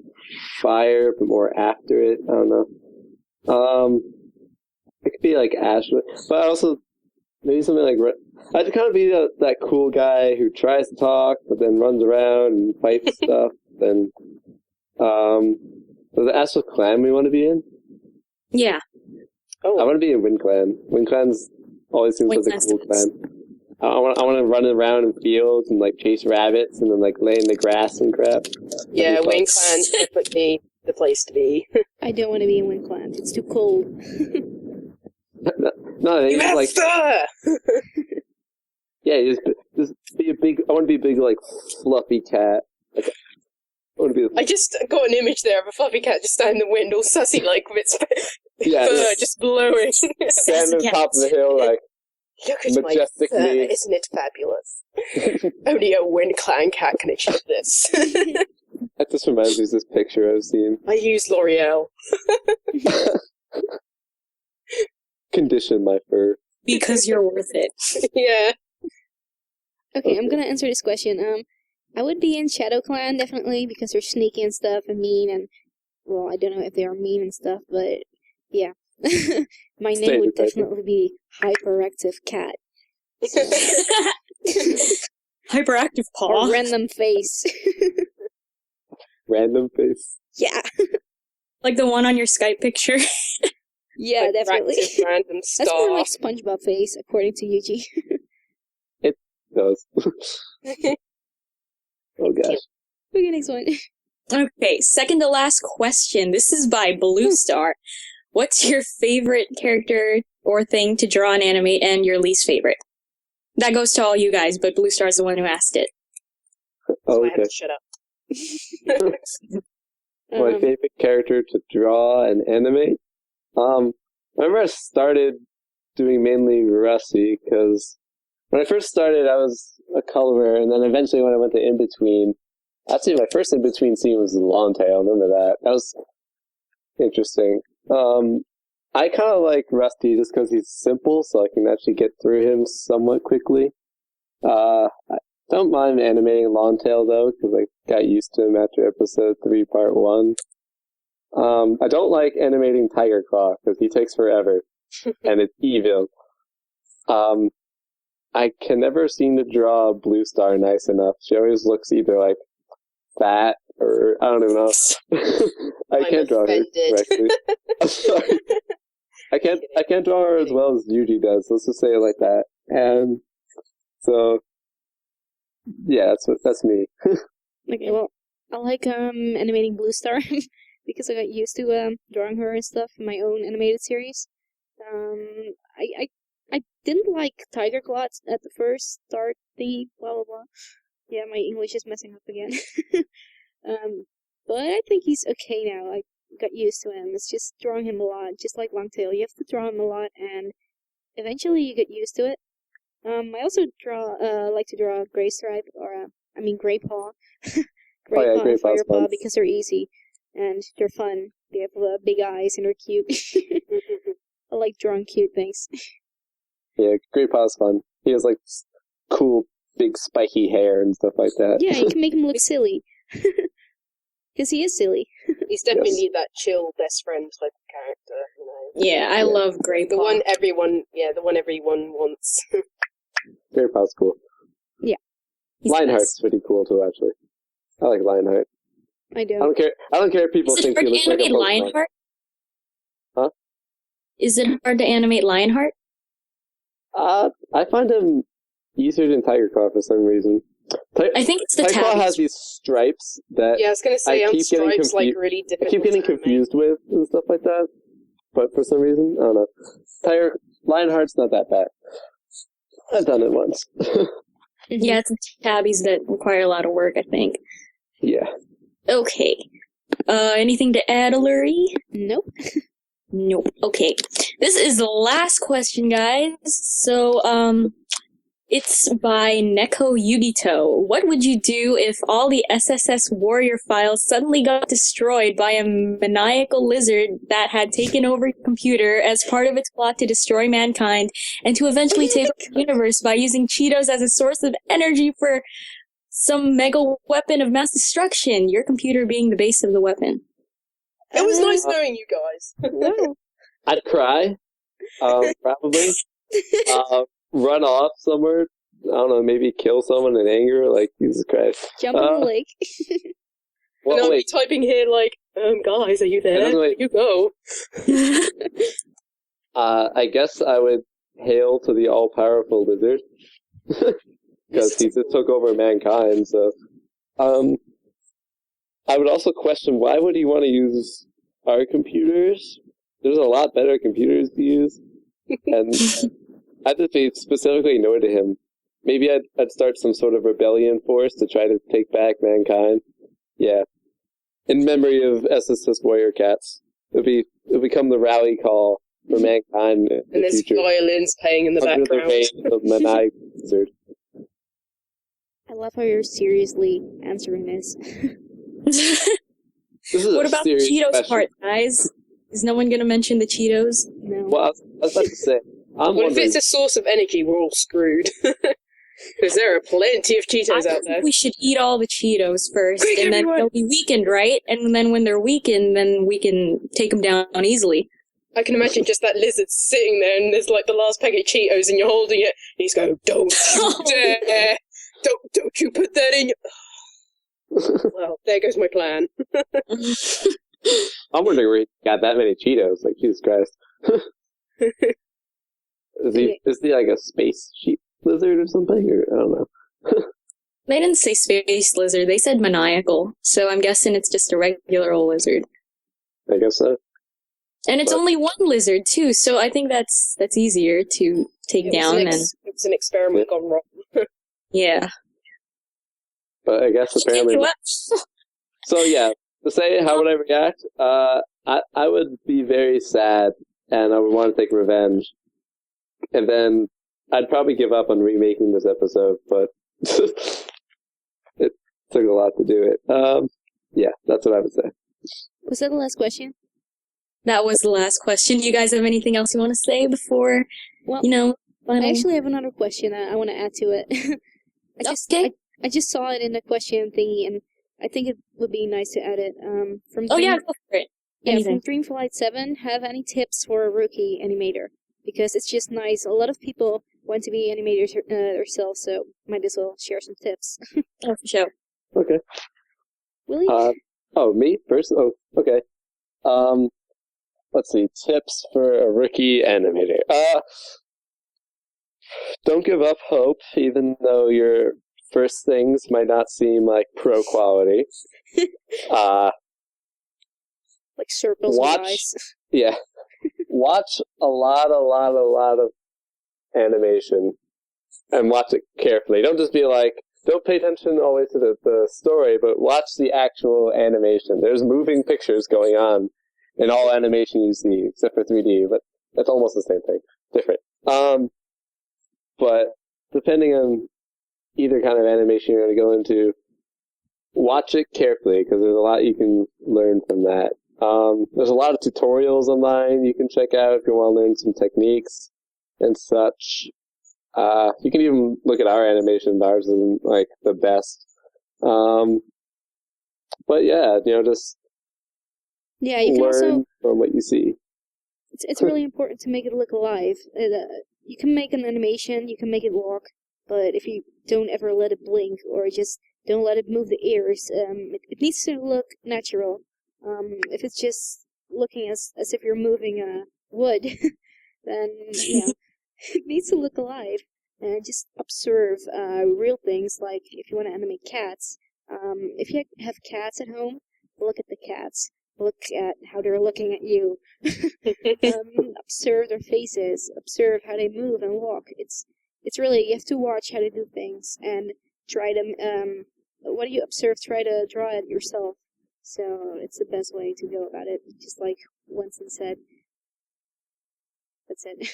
fire, but more after it. I don't know. It could be like Ash, but also maybe something like I'd kind of be that cool guy who tries to talk, but then runs around and fights stuff. Then, does it ask what clan we want to be in? Yeah. I want to be in Wind Clan. Wind Clan's always seems like a cool clan. I want to run around in fields and like chase rabbits and then like lay in the grass and crap. Yeah, Wayne Clan's definitely the place to be. I don't want to be in Wind Clan. It's too cold. No, You have like fur! yeah, just be a big. I want to be a big like fluffy cat. Like, I want to be. I just got an image there of a fluffy cat just standing in the wind, all sussy like with its fur just blowing. Stand on top of the hill like. Look at majestically. my fur, isn't it fabulous? Only a Wind Clan cat can achieve this. That just reminds me of this picture I've seen. I use L'Oreal. Condition my fur. Because you're worth it. Yeah. Okay, I'm gonna answer this question. I would be in Shadow Clan, definitely, because they're sneaky and stuff, and mean, and, well, I don't know if they are mean and stuff, but, yeah. My name would definitely be Hyperactive Cat. Hyperactive Paw. Or Random Face. Random face. Yeah. Like the one on your Skype picture. Yeah, Like definitely. Random star. That's more like SpongeBob face, according to Yuji. It does. Oh gosh. Okay, next one. Okay, second to last question. This is by Bluestar. What's your favorite character or thing to draw and animate, and your least favorite? That goes to all you guys, but Bluestar's the one who asked it. Oh, So I have okay. to shut up. My favorite character to draw and animate? I remember I started doing mainly Rusty, because when I first started, I was a colorer, and then eventually when I went to in-between, actually my first in-between scene was Longtail, I remember that. That was interesting. I kind of like Rusty just because he's simple, so I can actually get through him somewhat quickly. I don't mind animating Longtail, though, because I got used to him after episode 3, part 1. I don't like animating Tiger Claw, because he takes forever, and it's evil. I can never seem to draw Bluestar nice enough. She always looks either, like, fat, or I don't even know. I I'm can't draw her offended. correctly. I'm sorry. I can't draw her as well as Yuji does. Let's just say it like that. And so, yeah, that's me. Okay, well, I like animating Bluestar because I got used to drawing her and stuff in my own animated series. I didn't like Tiger Claw at the first start thingy, blah blah blah. Yeah, my English is messing up again. But I think he's okay now. I got used to him. It's just drawing him a lot, just like Longtail. You have to draw him a lot, and eventually you get used to it. I also like to draw Gray Stripe, or Gray Paw. Gray Paw and Firepaw because they're easy and they're fun. They have big eyes and they're cute. I like drawing cute things. Yeah, Gray Paw's fun. He has, like, cool, big, spiky hair and stuff like that. Yeah, you can make him look silly. Because he is silly. He's definitely that chill best friend type of character, you know. Yeah, I love Grey The Paw. one everyone wants. Gray Paw's cool. Yeah. Lionheart's pretty cool too, actually. I like Lionheart. I do. I don't care if people Is it think hard he to looks like a animate Pokemon. Lionheart? Huh? Is it hard to animate Lionheart? I find him easier than Tiger Claw for some reason. I think it's the Tiger Claw tabs. has these stripes that Yeah, I was gonna say, I on keep getting Stripes, like, really I difficult keep getting to animate. confused with and stuff like that. But for some reason, I don't know. Lionheart's not that bad. I've done it once. Yeah, it's the tabbies that require a lot of work, I think. Yeah. Okay. Anything to add, Aluri? Nope. Nope. Okay. This is the last question, guys. So, it's by Neko Yugito. What would you do if all the SSS warrior files suddenly got destroyed by a maniacal lizard that had taken over your computer as part of its plot to destroy mankind and to eventually take over the universe by using Cheetos as a source of energy for some mega weapon of mass destruction, your computer being the base of the weapon? It was nice knowing you guys. Wow. I'd cry. Probably. Run off somewhere. I don't know, maybe kill someone in anger. Like, Jesus Christ. Jump in the lake. Well, and I'll be wait. typing here like, guys, are you there? Wait. You go. I guess I would hail to the all-powerful lizard. Because he just took over mankind, so... I would also question, why would he want to use our computers? There's a lot better computers to use. And I'd just be specifically no to him. Maybe I'd start some sort of rebellion force to try to take back mankind. Yeah. In memory of SSS Warrior Cats. It'll become the rally call for mankind in And the there's future. violins playing in the Under the background. reign of Maniac Lizard. I love how you're seriously answering this. This is What a about the serious Cheetos question. part, guys? Is no one going to mention the Cheetos? No. Well, I was about to say, I'm Well, if wondering... it's a source of energy, we're all screwed. Because there are plenty of I Cheetos out think there. we should eat all the Cheetos first, Quick, and then everyone! they'll be weakened, right? And then when they're weakened, then we can take them down easily. I can imagine just that lizard sitting there, and there's like the last packet of Cheetos, and you're holding it, and he's going, "Don't you dare! Don't you put that in your..." Well, there goes my plan. I'm wondering where he got that many Cheetos. Like, Jesus Christ. Is he like a space sheep lizard or something? Or I don't know. They didn't say space lizard. They said maniacal. So I'm guessing it's just a regular old lizard. I guess so. And it's only one lizard too, so I think that's easier to take down. It was an experiment gone wrong. Yeah. But I guess apparently. So yeah, to say how would I react? I would be very sad, and I would want to take revenge, and then I'd probably give up on remaking this episode. But it took a lot to do it. Yeah, that's what I would say. Was that the last question? That was the last question. You guys have anything else you want to say before, Well, final? I actually have another question I want to add to it. I just saw it in the question thingy, and I think it would be nice to add it. Go for it. Yeah, from Dreamflight 7, have any tips for a rookie animator? Because it's just nice. A lot of people want to be animators themselves, so might as well share some tips. Oh, for sure. Okay. Willie? Me first? Oh, okay. Let's see. Tips for a rookie animator. Don't give up hope, even though your first things might not seem like pro quality. Like circles and eyes. Yeah. Watch a lot of animation and watch it carefully. Don't just be like, don't pay attention always to the story, but watch the actual animation. There's moving pictures going on in all animation you see, except for 3D, but that's almost the same thing. Different. But depending on either kind of animation you're going to go into, watch it carefully, because there's a lot you can learn from that. There's a lot of tutorials online you can check out if you want to learn some techniques and such. You can even look at our animation. Ours isn't like the best. But yeah, just you can learn also from what you see. It's really important to make it look alive. You can make an animation, you can make it walk, but if you don't ever let it blink or just don't let it move the ears, it needs to look natural. If it's just looking as if you're moving wood, then it needs to look alive. And just observe real things, like if you want to animate cats. If you have cats at home, look at the cats. Look at how they're looking at you. Observe their faces. Observe how they move and walk. It's really, you have to watch how they do things and try them. What you observe, try to draw it yourself. So it's the best way to go about it. Just like Wanton said. That's it.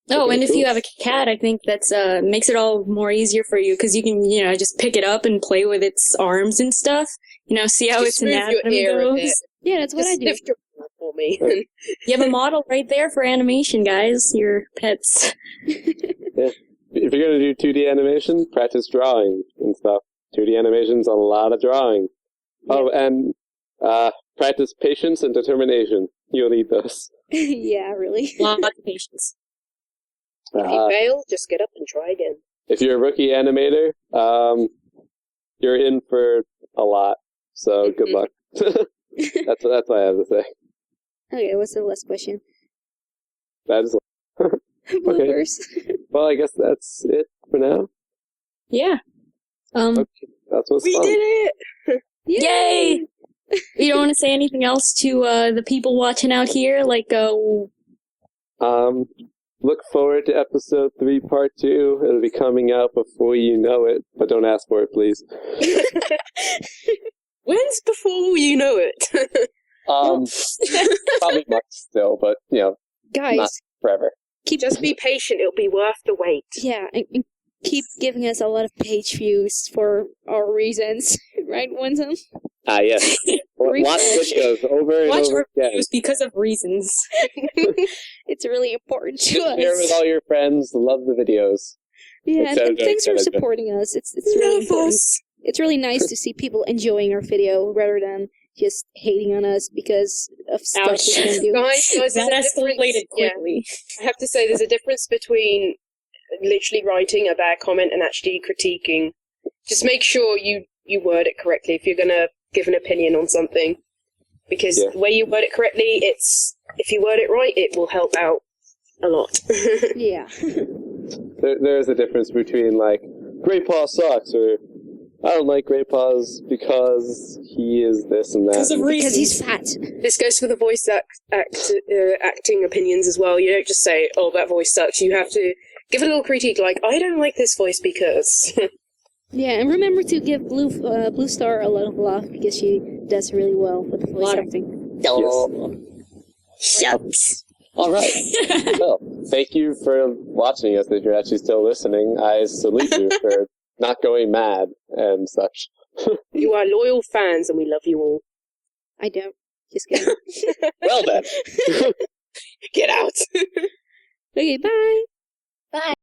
Oh, and if you have a cat, I think that's makes it all more easier for you, because you can, just pick it up and play with its arms and stuff. See how its anatomy goes. Yeah, that's what I do. For me. You have a model right there for animation, guys. Your pets. Yeah. If you're going to do 2D animation, practice drawing and stuff. 2D animation's a lot of drawing. Yeah. Oh, and practice patience and determination. You'll need those. Yeah, really. Lots of patience. If you fail, just get up and try again. If you're a rookie animator, you're in for a lot. So good luck. That's what I have to say. Okay, what's the last question? That is Bloopers. Okay. Well, I guess that's it for now. Yeah. Okay, that's what's we fun. did it! Yay! You don't want to say anything else to the people watching out here? Like, look forward to episode 3, part 2. It'll be coming out before you know it, but don't ask for it, please. When's before you know it? Probably much still, but, Guys, not forever. Just be patient, it'll be worth the wait. Yeah, and keep giving us a lot of page views for our reasons, right, Wanton? Yes. Watch videos over and over again. Because of reasons. It's really important to us. Share with all your friends. Love the videos. Yeah, and thanks for supporting us. It's really important. It's really nice to see people enjoying our video rather than just hating on us because of stuff we can do. Guys, that escalated quickly. Yeah. I have to say, there's a difference between literally writing a bad comment and actually critiquing. Just make sure you word it correctly if you're going to give an opinion on something. Because the way you word it correctly, if you word it right, it will help out a lot. Yeah. There is a difference between, like, Great Paw sucks, or I don't like Great Paws because he is this and that. Because he's fat. This goes for the voice acting opinions as well. You don't just say, "Oh, that voice sucks." You have to give a little critique, like, "I don't like this voice because." Yeah, and remember to give Bluestar a lot of love because she does really well with the voice acting. Shucks. All right. Well, thank you for watching us. If you're actually still listening, I salute you for not going mad and such. You are loyal fans, and we love you all. I don't. Just kidding. Well then. Get out. Okay, bye. Bye.